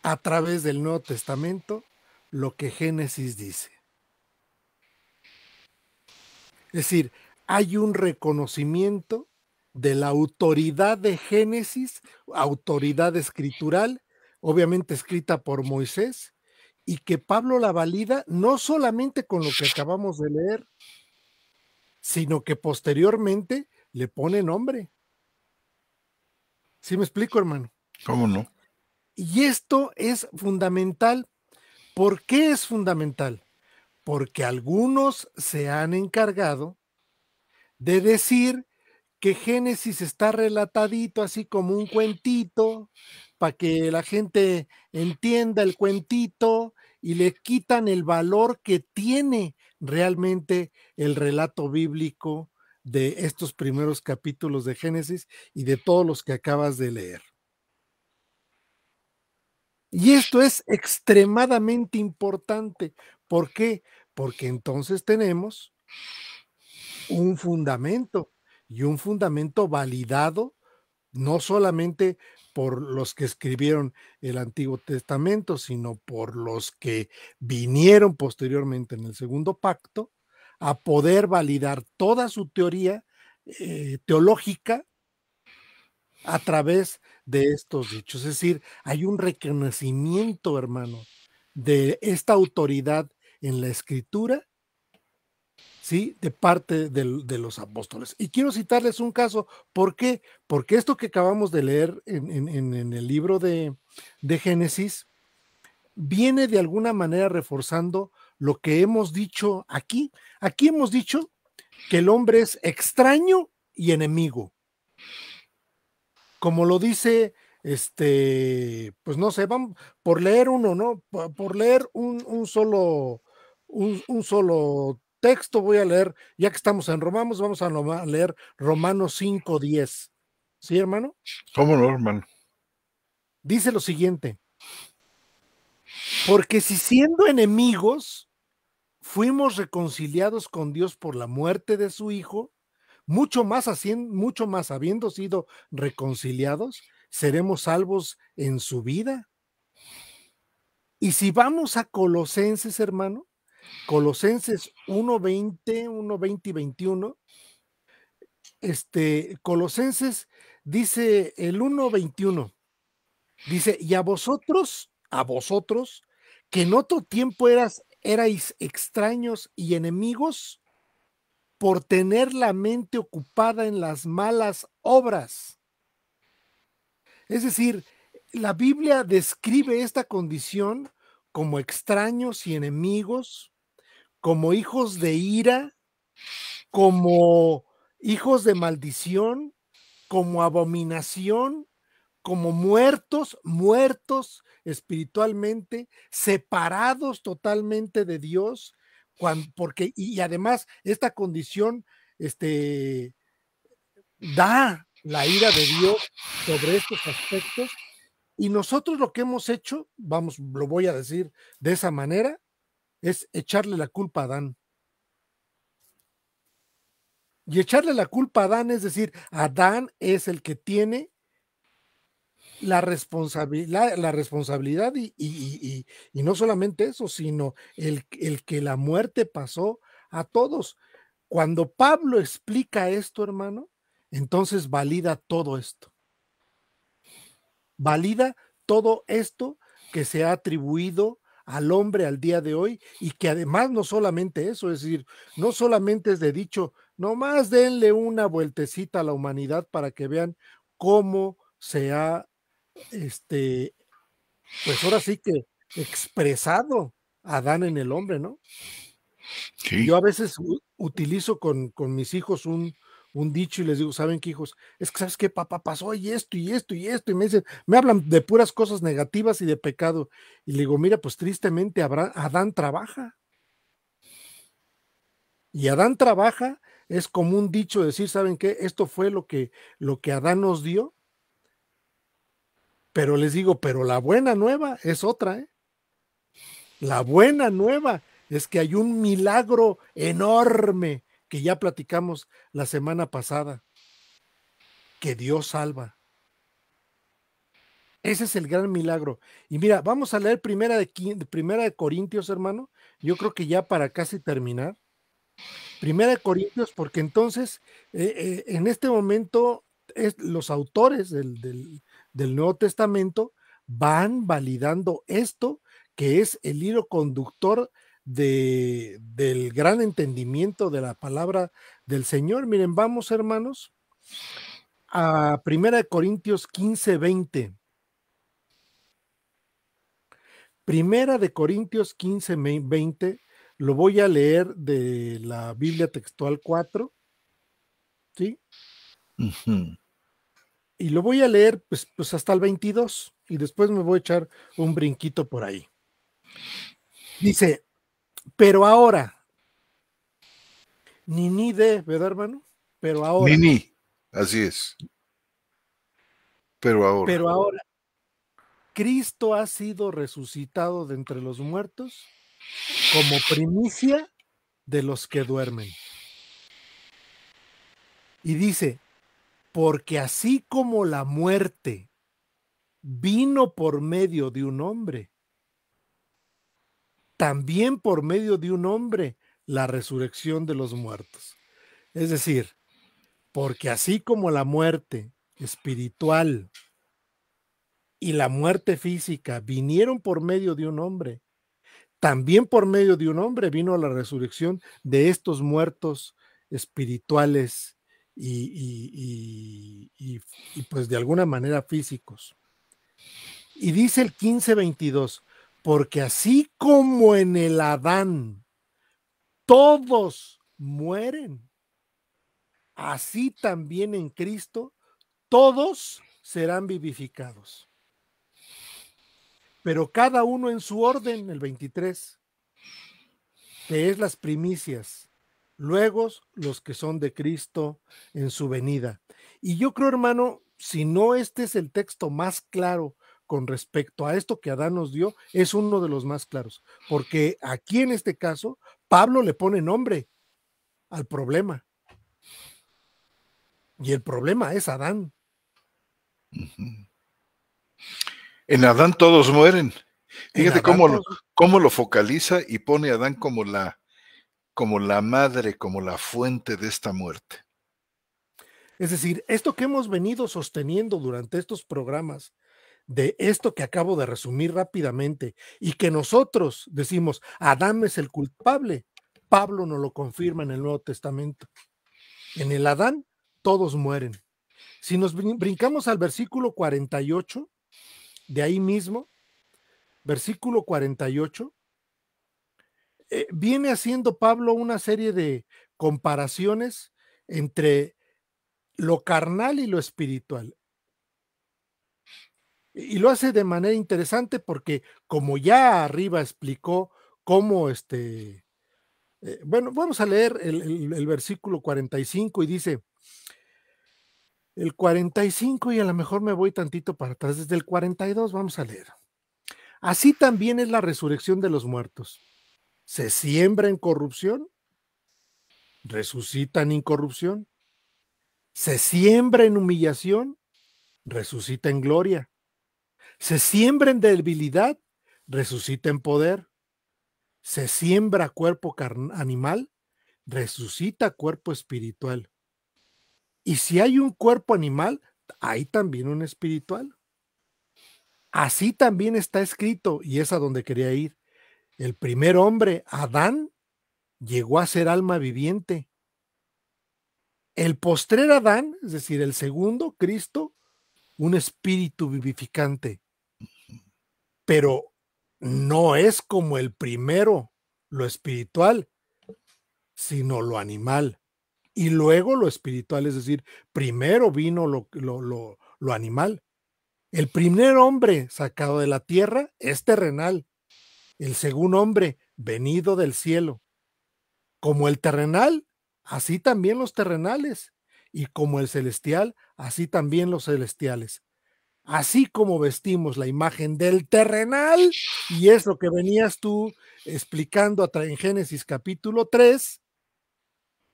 a través del Nuevo Testamento lo que Génesis dice. Es decir, hay un reconocimiento de la autoridad de Génesis, autoridad escritural, obviamente escrita por Moisés, y que Pablo la valida no solamente con lo que acabamos de leer, sino que posteriormente le pone nombre. ¿Sí me explico, hermano? ¿Cómo no? Y esto es fundamental. ¿Por qué es fundamental? Porque algunos se han encargado de decir que Génesis está relatadito así como un cuentito, para que la gente entienda el cuentito y le quitan el valor que tiene realmente el relato bíblico de estos primeros capítulos de Génesis y de todos los que acabas de leer. Y esto es extremadamente importante. ¿Por qué? Porque entonces tenemos un fundamento y un fundamento validado no solamente por los que escribieron el Antiguo Testamento, sino por los que vinieron posteriormente en el Segundo Pacto a poder validar toda su teoría teológica a través de estos dichos. Es decir, hay un reconocimiento, hermano, de esta autoridad en la escritura, ¿sí? De parte de los apóstoles. Y quiero citarles un caso. ¿Por qué? Porque esto que acabamos de leer en el libro de Génesis viene de alguna manera reforzando lo que hemos dicho aquí. Aquí hemos dicho que el hombre es extraño y enemigo. Como lo dice, pues no sé, vamos por leer uno, ¿no? Por leer un solo texto, voy a leer, ya que estamos en Romanos, vamos a leer Romanos 5:10. ¿Sí, hermano? ¿Cómo no, hermano? Dice lo siguiente: porque si siendo enemigos fuimos reconciliados con Dios por la muerte de su Hijo, mucho más habiendo sido reconciliados, seremos salvos en su vida. Y si vamos a Colosenses, hermano, Colosenses 1:20 y 21, Colosenses dice el 1:21, dice, y a vosotros, que en otro tiempo erais extraños y enemigos por tener la mente ocupada en las malas obras. Es decir, la Biblia describe esta condición como extraños y enemigos, como hijos de ira, como hijos de maldición, como abominación, como muertos espiritualmente, separados totalmente de Dios, porque, y además esta condición da la ira de Dios sobre estos aspectos. Y nosotros lo que hemos hecho, vamos, lo voy a decir de esa manera, es echarle la culpa a Adán. Y echarle la culpa a Adán, es decir, Adán es el que tiene la responsabilidad y no solamente eso, sino el que la muerte pasó a todos. Cuando Pablo explica esto, hermano, entonces valida todo esto. Valida todo esto que se ha atribuido al hombre al día de hoy y que además no solamente eso, es decir, no solamente es de dicho, nomás denle una vueltecita a la humanidad para que vean cómo se ha, pues ahora sí que expresado Adán en el hombre, ¿no? Sí. Yo a veces utilizo con mis hijos un dicho y les digo, ¿saben qué, hijos? Es que, ¿sabes qué, papá? Pasó y esto, y esto, y esto, y me dicen, me hablan de puras cosas negativas y de pecado. Y le digo, mira, pues tristemente Adán trabaja. Y Adán trabaja, es como un dicho decir, ¿saben qué? Esto fue lo que Adán nos dio. Pero les digo, pero la buena nueva es otra, ¿eh? La buena nueva es que hay un milagro enorme que ya platicamos la semana pasada, que Dios salva. Ese es el gran milagro. Y mira, vamos a leer primera de Corintios, hermano. Yo creo que ya para casi terminar. Primera de Corintios, porque entonces en este momento los autores del Nuevo Testamento van validando esto, que es el hilo conductor del gran entendimiento de la palabra del Señor. Miren, vamos, hermanos, a 1 Corintios 15:20. Primera de Corintios 15:20, lo voy a leer de la Biblia Textual 4, ¿sí? Ujú. Y lo voy a leer pues hasta el 22, y después me voy a echar un brinquito por ahí. Dice, pero ahora, ni de, ¿verdad, hermano? Pero ahora, Nini, así es. pero ahora, Cristo ha sido resucitado de entre los muertos como primicia de los que duermen. Y dice, porque así como la muerte vino por medio de un hombre, también por medio de un hombre la resurrección de los muertos. Es decir, porque así como la muerte espiritual y la muerte física vinieron por medio de un hombre, también por medio de un hombre vino la resurrección de estos muertos espirituales y pues de alguna manera físicos. Y dice el 15:22, porque así como en el Adán todos mueren, así también en Cristo todos serán vivificados. Pero cada uno en su orden, el 23, que es las primicias, luego los que son de Cristo en su venida. Y yo creo, hermano, si no este es el texto más claro con respecto a esto que Adán nos dio, es uno de los más claros, porque aquí en este caso, Pablo le pone nombre al problema, y el problema es Adán. Ujú. En Adán todos mueren. En Fíjate Adán todos. cómo lo focaliza y pone a Adán como la madre, como la fuente de esta muerte. Es decir, esto que hemos venido sosteniendo durante estos programas, de esto que acabo de resumir rápidamente, y que nosotros decimos, Adán es el culpable, Pablo nos lo confirma en el Nuevo Testamento. En el Adán, todos mueren. Si nos brincamos al versículo 48, de ahí mismo, versículo 48, viene haciendo Pablo una serie de comparaciones entre lo carnal y lo espiritual. Y lo hace de manera interesante porque como ya arriba explicó cómo bueno, vamos a leer el versículo 45 y dice, el 45 y a lo mejor me voy tantito para atrás, desde el 42 vamos a leer. Así también es la resurrección de los muertos. Se siembra en corrupción, resucita en incorrupción. Se siembra en humillación, resucita en gloria. Se siembra en debilidad, resucita en poder. Se siembra cuerpo animal, resucita cuerpo espiritual. Y si hay un cuerpo animal, hay también un espiritual. Así también está escrito, y es a donde quería ir. El primer hombre, Adán, llegó a ser alma viviente. El postrer Adán, es decir, el segundo, Cristo, un espíritu vivificante. Pero no es como el primero, lo espiritual, sino lo animal. Y luego lo espiritual, es decir, primero vino lo animal. El primer hombre sacado de la tierra es terrenal, el segundo hombre venido del cielo. Como el terrenal, así también los terrenales, y como el celestial, así también los celestiales. Así como vestimos la imagen del terrenal, y es lo que venías tú explicando en Génesis capítulo 3,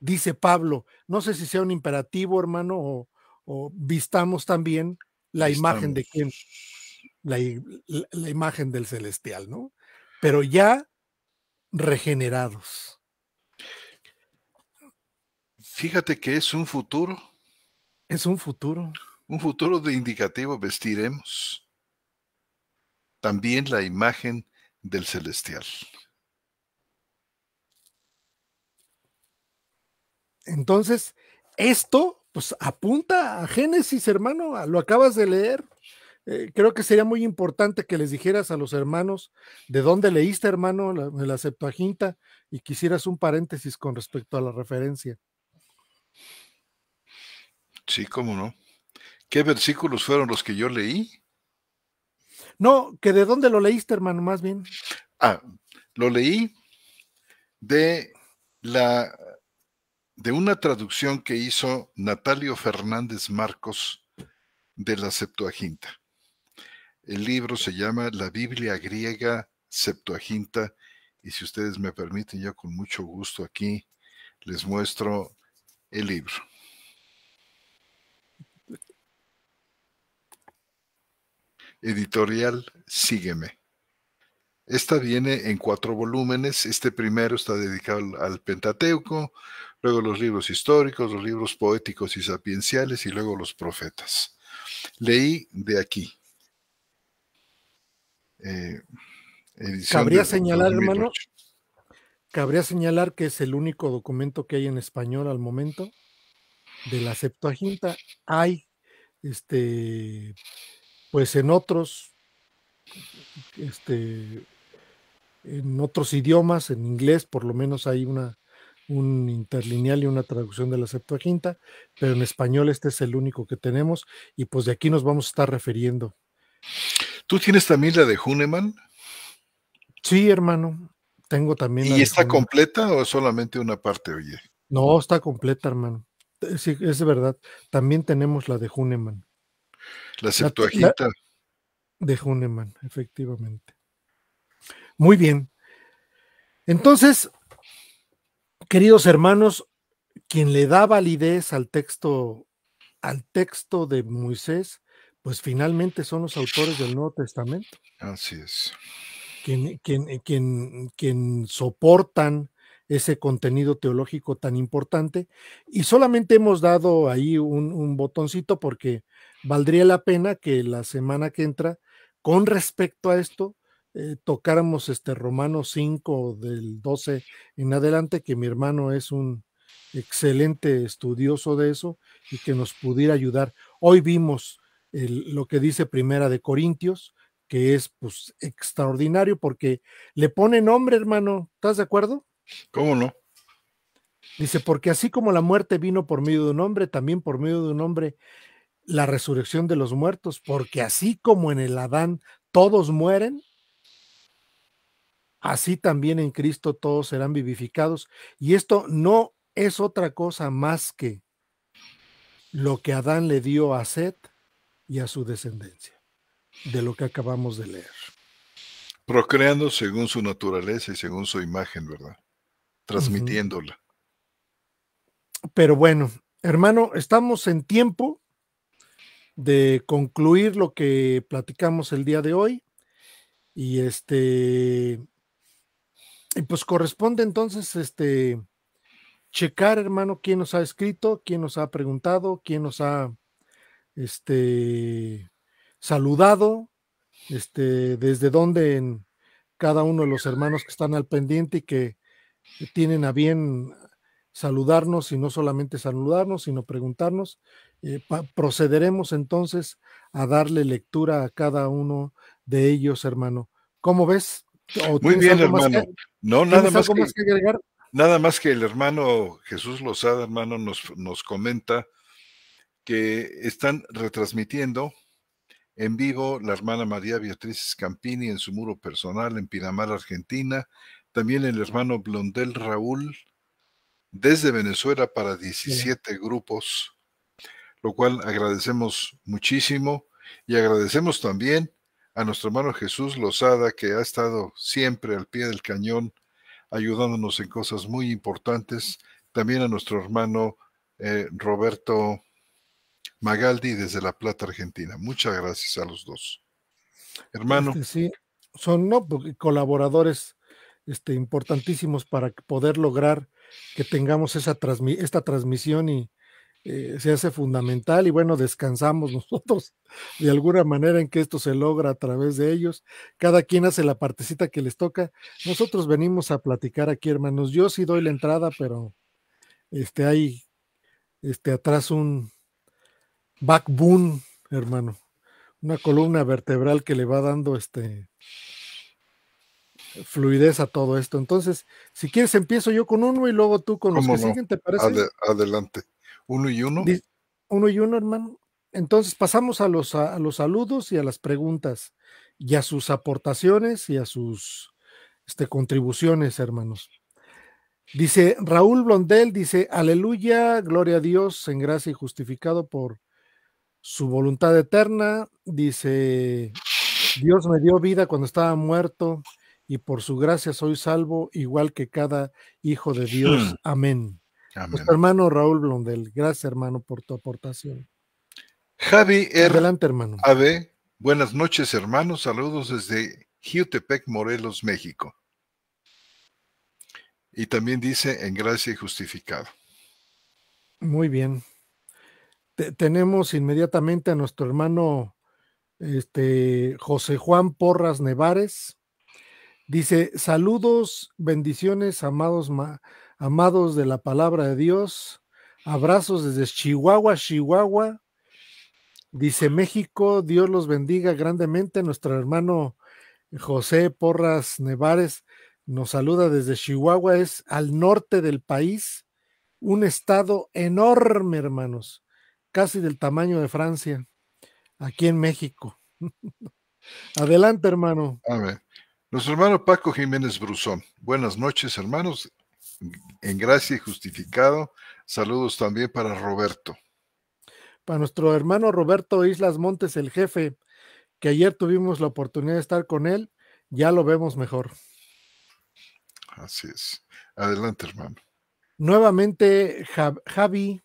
dice Pablo, no sé si sea un imperativo, hermano, o vistamos también la imagen Vistamos. de quién, la imagen del celestial, ¿no? Pero ya regenerados. Fíjate que es Es un futuro de indicativo, vestiremos también la imagen del celestial. Entonces, esto, pues apunta a Génesis, hermano, lo acabas de leer. Creo que sería muy importante que les dijeras a los hermanos de dónde leíste, hermano, la Septuaginta, y quisieras un paréntesis con respecto a la referencia. Sí, cómo no. ¿Qué versículos fueron los que yo leí? No, que de dónde lo leíste, hermano, más bien. Lo leí de una traducción que hizo Natalio Fernández Marcos de la Septuaginta. El libro se llama La Biblia Griega Septuaginta, y si ustedes me permiten, yo con mucho gusto aquí les muestro el libro. Editorial Sígueme. Esta viene en 4 volúmenes. Este primero está dedicado al Pentateuco, luego los libros históricos, los libros poéticos y sapienciales, y luego los profetas. Leí de aquí. Edición Cabría de señalar, 2008. hermano, cabría señalar que es el único documento que hay en español al momento de la Septuaginta. Hay, pues en otros idiomas, en inglés por lo menos hay un interlineal y una traducción de la Septuaginta, pero en español este es el único que tenemos, y pues de aquí nos vamos a estar refiriendo. ¿Tú tienes también la de Hünemann? Sí, hermano, tengo también la ¿Y de está Hünemann. completa o solamente una parte, oye? No, está completa, hermano. Sí, es verdad. También tenemos la de Hünemann. La La Septuaginta. de Hünemann, efectivamente. Muy bien. Entonces, queridos hermanos, quien le da validez al texto de Moisés, pues finalmente son los autores del Nuevo Testamento, Así es. quien soportan ese contenido teológico tan importante, y solamente hemos dado ahí un botoncito porque valdría la pena que la semana que entra, con respecto a esto, tocáramos Romanos 5 del 12 en adelante, que mi hermano es un excelente estudioso de eso y que nos pudiera ayudar. Hoy vimos lo que dice Primera de Corintios, que es pues extraordinario porque le pone nombre, hermano. ¿Estás de acuerdo? ¿Cómo no? Dice, porque así como la muerte vino por medio de un hombre, también por medio de un hombre la resurrección de los muertos, porque así como en el Adán todos mueren, así también en Cristo todos serán vivificados. Y esto no es otra cosa más que lo que Adán le dio a Set y a su descendencia, de lo que acabamos de leer. Procreando según su naturaleza y según su imagen, ¿verdad? Transmitiéndola. Pero bueno, hermano, estamos en tiempo de concluir lo que platicamos el día de hoy, y y pues corresponde entonces checar, hermano, quién nos ha escrito, quién nos ha preguntado, quién nos ha saludado, desde dónde en cada uno de los hermanos que están al pendiente y que tienen a bien saludarnos, y no solamente saludarnos, sino preguntarnos. Procederemos entonces a darle lectura a cada uno de ellos, hermano. ¿Cómo ves? ¿O Muy tienes bien, algo más hermano. No, tienes algo más que agregar? nada más que el hermano Jesús Lozada, hermano, nos comenta que están retransmitiendo en vivo la hermana María Beatriz Scampini en su muro personal en Pinamar, Argentina. También el hermano Blondel Raúl desde Venezuela para 17 grupos, lo cual agradecemos muchísimo, y agradecemos también a nuestro hermano Jesús Lozada, que ha estado siempre al pie del cañón ayudándonos en cosas muy importantes. También a nuestro hermano Roberto Magaldi desde La Plata, Argentina. Muchas gracias a los dos. Hermano. Sí, son colaboradores importantísimos para poder lograr que tengamos esta transmisión, y se hace fundamental, y bueno, descansamos nosotros de alguna manera en que esto se logra a través de ellos. Cada quien hace la partecita que les toca. Nosotros venimos a platicar aquí, hermanos. Yo sí doy la entrada, pero Hay atrás un backbone, hermano, una columna vertebral que le va dando fluidez a todo esto. Entonces, si quieres, empiezo yo con uno y luego tú con los ¿Cómo que no? siguen, ¿te parece? Adelante. ¿Uno y uno? Uno y uno, hermano. Entonces, pasamos a los saludos y a las preguntas y a sus aportaciones y a sus contribuciones, hermanos. Dice Raúl Blondel, dice, aleluya, gloria a Dios en gracia y justificado por su voluntad eterna. Dice, Dios me dio vida cuando estaba muerto y por su gracia soy salvo, igual que cada hijo de Dios. Amén. Amén. Nuestro hermano Raúl Blondel, gracias hermano por tu aportación. Javi Adelante, hermano. AB, buenas noches, hermanos. Saludos desde Jiutepec, Morelos, México. Y también dice en gracia y justificado. Muy bien. Tenemos inmediatamente a nuestro hermano José Juan Porras Nevares. Dice, saludos, bendiciones, amados de la palabra de Dios. Abrazos desde Chihuahua, Chihuahua. Dice México, Dios los bendiga grandemente. Nuestro hermano José Porras Nevares nos saluda desde Chihuahua, es al norte del país, un estado enorme, hermanos, casi del tamaño de Francia, aquí en México. Adelante, hermano. A ver, nuestro hermano Paco Jiménez Bruzón. Buenas noches, hermanos. En gracia y justificado. Saludos también para Roberto. Para nuestro hermano Roberto Islas Montes, el jefe, que ayer tuvimos la oportunidad de estar con él, ya lo vemos mejor. Así es. Adelante, hermano. Nuevamente, Javi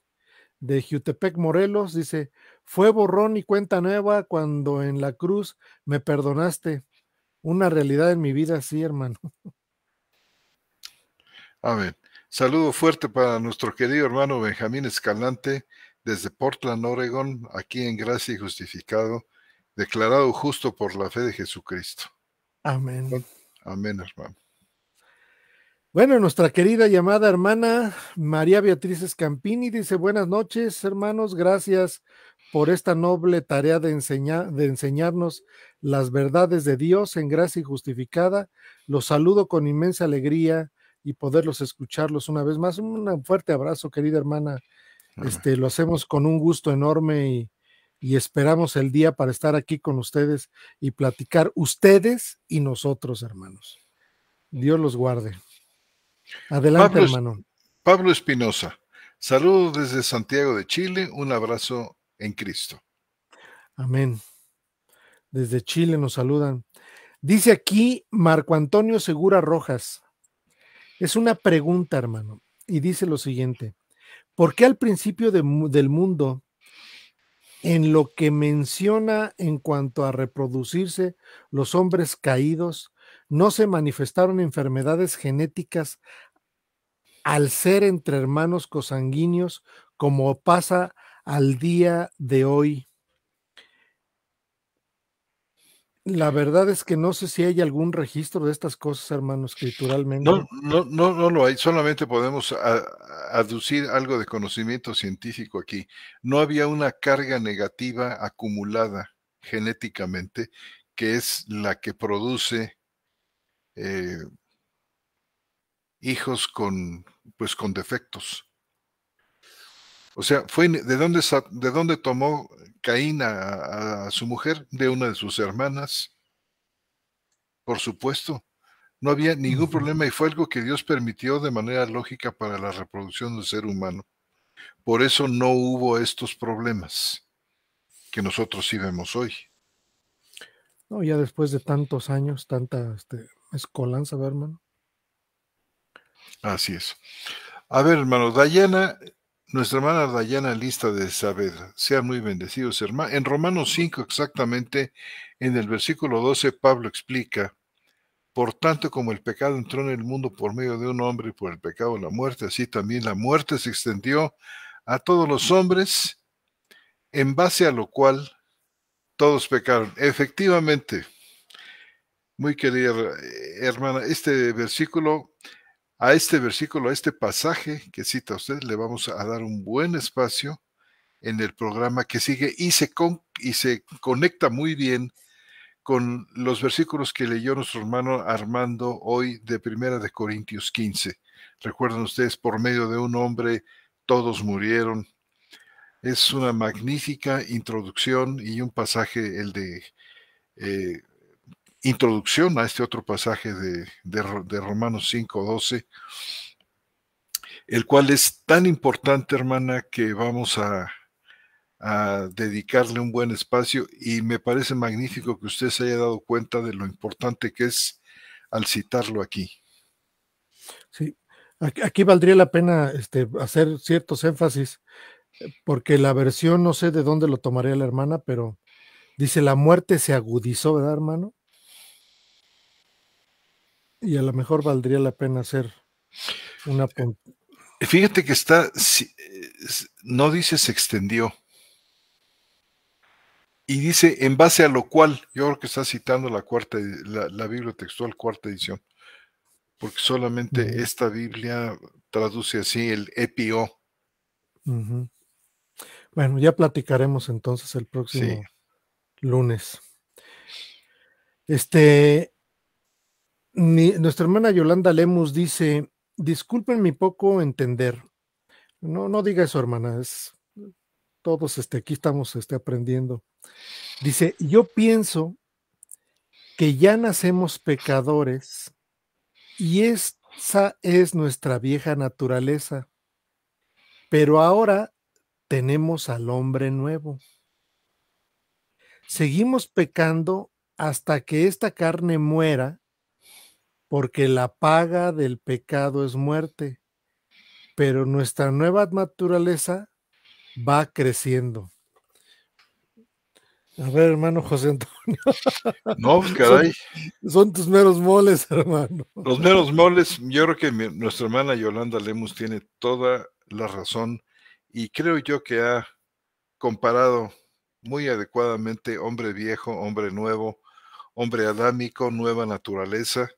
de Jiutepec, Morelos, dice, fue borrón y cuenta nueva cuando en la cruz me perdonaste. Una realidad en mi vida, sí, hermano. Amén. Saludo fuerte para nuestro querido hermano Benjamín Escalante desde Portland, Oregon, aquí en gracia y justificado, declarado justo por la fe de Jesucristo. Amén. Amén, hermano. Bueno, nuestra querida llamada hermana María Beatriz Escampini dice, buenas noches, hermanos, gracias por esta noble tarea de enseñarnos las verdades de Dios en gracia y justificada. Los saludo con inmensa alegría y poderlos escucharlos una vez más. Un fuerte abrazo, querida hermana. Lo hacemos con un gusto enorme y esperamos el día para estar aquí con ustedes y platicar ustedes y nosotros, hermanos. Dios los guarde. Adelante, hermano. Pablo Espinosa, saludos desde Santiago de Chile, un abrazo en Cristo. Amén. Desde Chile nos saludan. Dice aquí Marco Antonio Segura Rojas. Es una pregunta, hermano, y dice lo siguiente. ¿Por qué al principio del mundo, en lo que menciona en cuanto a reproducirse, los hombres caídos no se manifestaron enfermedades genéticas al ser entre hermanos cosanguíneos como pasa al día de hoy? La verdad es que no sé si hay algún registro de estas cosas, hermano, escrituralmente. No lo hay, solamente podemos aducir algo de conocimiento científico aquí. No había una carga negativa acumulada genéticamente, que es la que produce hijos con defectos. O sea, ¿de dónde tomó Caín a su mujer? De una de sus hermanas, por supuesto. No había ningún problema y fue algo que Dios permitió de manera lógica para la reproducción del ser humano. Por eso no hubo estos problemas que nosotros sí vemos hoy. No, ya después de tantos años, tanta escolanza, hermano. Así es. A ver, hermano, Dayana, nuestra hermana Dayana Lista de Saavedra, sean muy bendecidos, hermano. En Romanos 5, exactamente, en el versículo 12, Pablo explica: por tanto, como el pecado entró en el mundo por medio de un hombre y por el pecado la muerte, así también la muerte se extendió a todos los hombres, en base a lo cual todos pecaron. Efectivamente, muy querida hermana, este versículo A este versículo, a este pasaje que cita usted, le vamos a dar un buen espacio en el programa que sigue y se conecta muy bien con los versículos que leyó nuestro hermano Armando hoy de Primera de Corintios 15. Recuerdan ustedes, por medio de un hombre todos murieron. Es una magnífica introducción y un pasaje, el de introducción a este otro pasaje de Romanos 5:12, el cual es tan importante, hermana, que vamos a dedicarle un buen espacio, y me parece magnífico que usted se haya dado cuenta de lo importante que es al citarlo aquí. Sí, aquí valdría la pena hacer ciertos énfasis, porque la versión, no sé de dónde lo tomaría la hermana, pero dice: la muerte se agudizó, ¿verdad, hermano? Y a lo mejor valdría la pena hacer una Fíjate que no dice se extendió, y dice en base a lo cual. Yo creo que está citando la Biblia textual, cuarta edición, porque solamente esta Biblia traduce así el EPO. Bueno, ya platicaremos entonces el Sí. próximo lunes. Nuestra hermana Yolanda Lemus dice: disculpen mi poco entender. No diga eso, hermana, todos aquí estamos aprendiendo. Dice: yo pienso que ya nacemos pecadores y esa es nuestra vieja naturaleza, pero ahora tenemos al hombre nuevo. Seguimos pecando hasta que esta carne muera, porque la paga del pecado es muerte, pero nuestra nueva naturaleza va creciendo. A ver, hermano José Antonio. No, pues caray. Son tus meros moles, hermano. Los meros moles, yo creo que nuestra hermana Yolanda Lemus tiene toda la razón, y creo yo que ha comparado muy adecuadamente hombre viejo, hombre nuevo, hombre adámico, nueva naturaleza,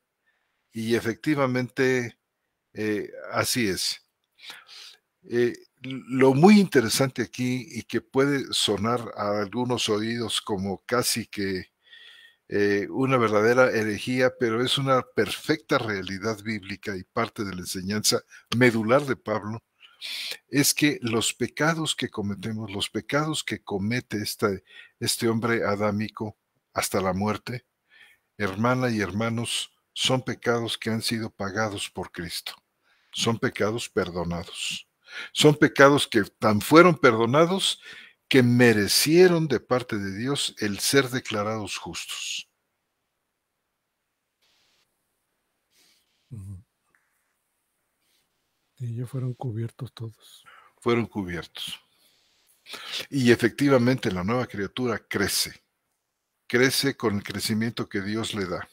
y efectivamente así es. Lo muy interesante aquí, y que puede sonar a algunos oídos como casi que una verdadera herejía, pero es una perfecta realidad bíblica y parte de la enseñanza medular de Pablo, es que los pecados que cometemos, los pecados que comete este hombre adámico hasta la muerte, hermana y hermanos, son pecados que han sido pagados por Cristo. Son pecados perdonados. Son pecados que tan fueron perdonados que merecieron de parte de Dios el ser declarados justos. Y ya fueron cubiertos todos. Fueron cubiertos. Y efectivamente la nueva criatura crece con el crecimiento que Dios le da.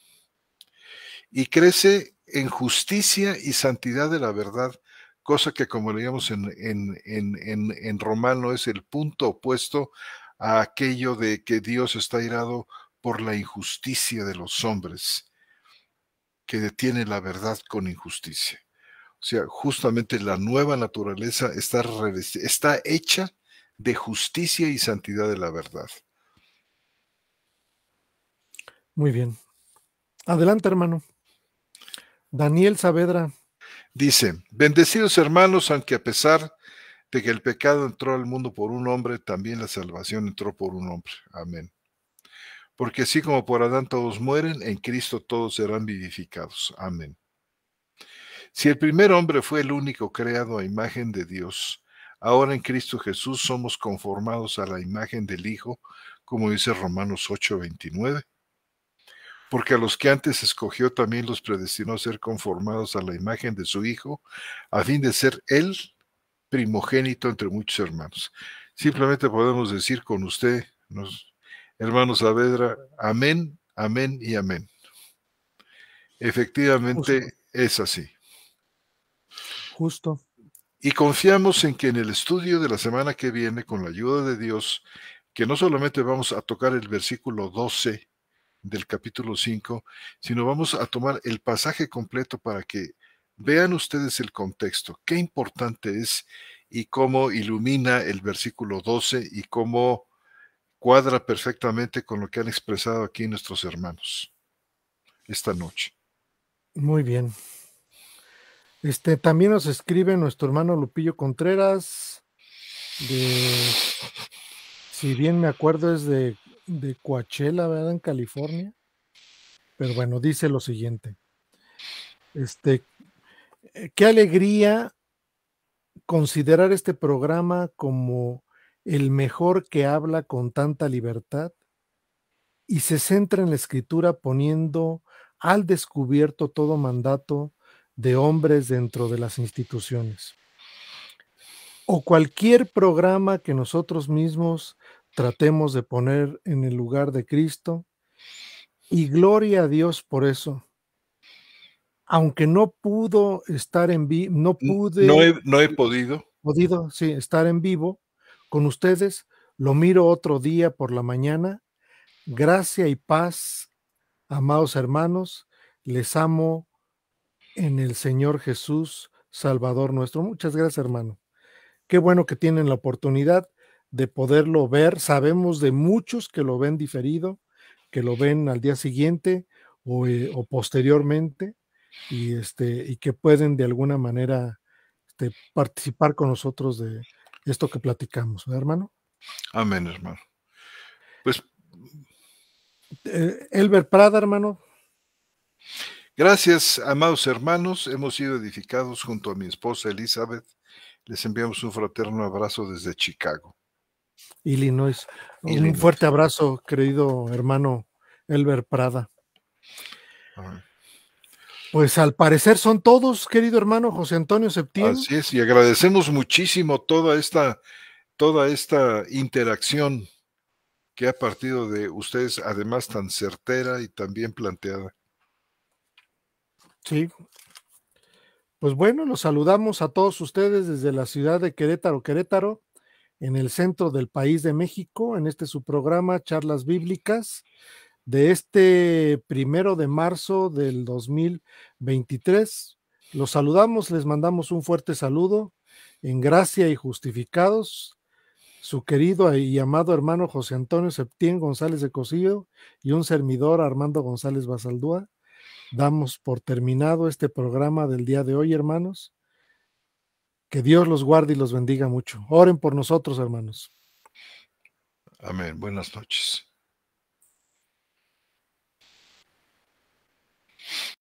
Y crece en justicia y santidad de la verdad, cosa que, como leíamos en Romano, es el punto opuesto a aquello de que Dios está irado por la injusticia de los hombres, que detiene la verdad con injusticia. O sea, justamente la nueva naturaleza está hecha de justicia y santidad de la verdad. Muy bien. Adelante, hermano. Daniel Saavedra. Dice: bendecidos hermanos, aunque a pesar de que el pecado entró al mundo por un hombre, también la salvación entró por un hombre. Amén. Porque así como por Adán todos mueren, en Cristo todos serán vivificados. Amén. Si el primer hombre fue el único creado a imagen de Dios, ahora en Cristo Jesús somos conformados a la imagen del Hijo, como dice Romanos 8:29. Porque a los que antes escogió también los predestinó a ser conformados a la imagen de su Hijo, a fin de ser Él primogénito entre muchos hermanos. Simplemente podemos decir con usted, hermano Saavedra, amén, amén y amén. Efectivamente Justo. es así. Justo. Y confiamos en que en el estudio de la semana que viene, con la ayuda de Dios, que no solamente vamos a tocar el versículo 12 del capítulo 5, sino vamos a tomar el pasaje completo para que Vean ustedes el contexto, qué importante es y cómo ilumina el versículo 12 y cómo cuadra perfectamente con lo que han expresado aquí nuestros hermanos esta noche. Muy bien. También nos escribe nuestro hermano Lupillo Contreras, si bien me acuerdo es de Coachella, ¿verdad? En California. Pero bueno, dice lo siguiente. Qué alegría considerar este programa como el mejor que habla con tanta libertad y se centra en la escritura poniendo al descubierto todo mandato de hombres dentro de las instituciones. O cualquier programa que nosotros mismos tratemos de poner en el lugar de Cristo, y gloria a Dios por eso. Aunque no pudo estar no pude No he podido. podido, sí, estar en vivo con ustedes, lo miro otro día por la mañana. Gracia y paz, amados hermanos, les amo en el Señor Jesús, Salvador nuestro. Muchas gracias, hermano. Qué bueno que tienen la oportunidad de poderlo ver. Sabemos de muchos que lo ven diferido, que lo ven al día siguiente o posteriormente, y que pueden de alguna manera participar con nosotros de esto que platicamos, ¿verdad, hermano? Amén, hermano. Pues Elber Prada, hermano. gracias, amados hermanos. Hemos sido edificados junto a mi esposa Elizabeth. Les enviamos un fraterno abrazo desde Chicago, Illinois. Un Illinois. fuerte abrazo, querido hermano Elber Prada. Amén. Pues al parecer son todos, querido hermano José Antonio Septién. Así es, y agradecemos muchísimo toda esta interacción que ha partido de ustedes, además tan certera y tan bien planteada. Sí. Pues bueno, los saludamos a todos ustedes desde la ciudad de Querétaro, Querétaro, en el centro del país de México, en su programa Charlas Bíblicas de 1 de marzo del 2023. Los saludamos, les mandamos un fuerte saludo en gracia y justificados. Su querido y amado hermano José Antonio Septién González de Cosío y un servidor Armando González Basaldúa. Damos por terminado este programa del día de hoy, hermanos. Que Dios los guarde y los bendiga mucho. Oren por nosotros, hermanos. Amén. Buenas noches.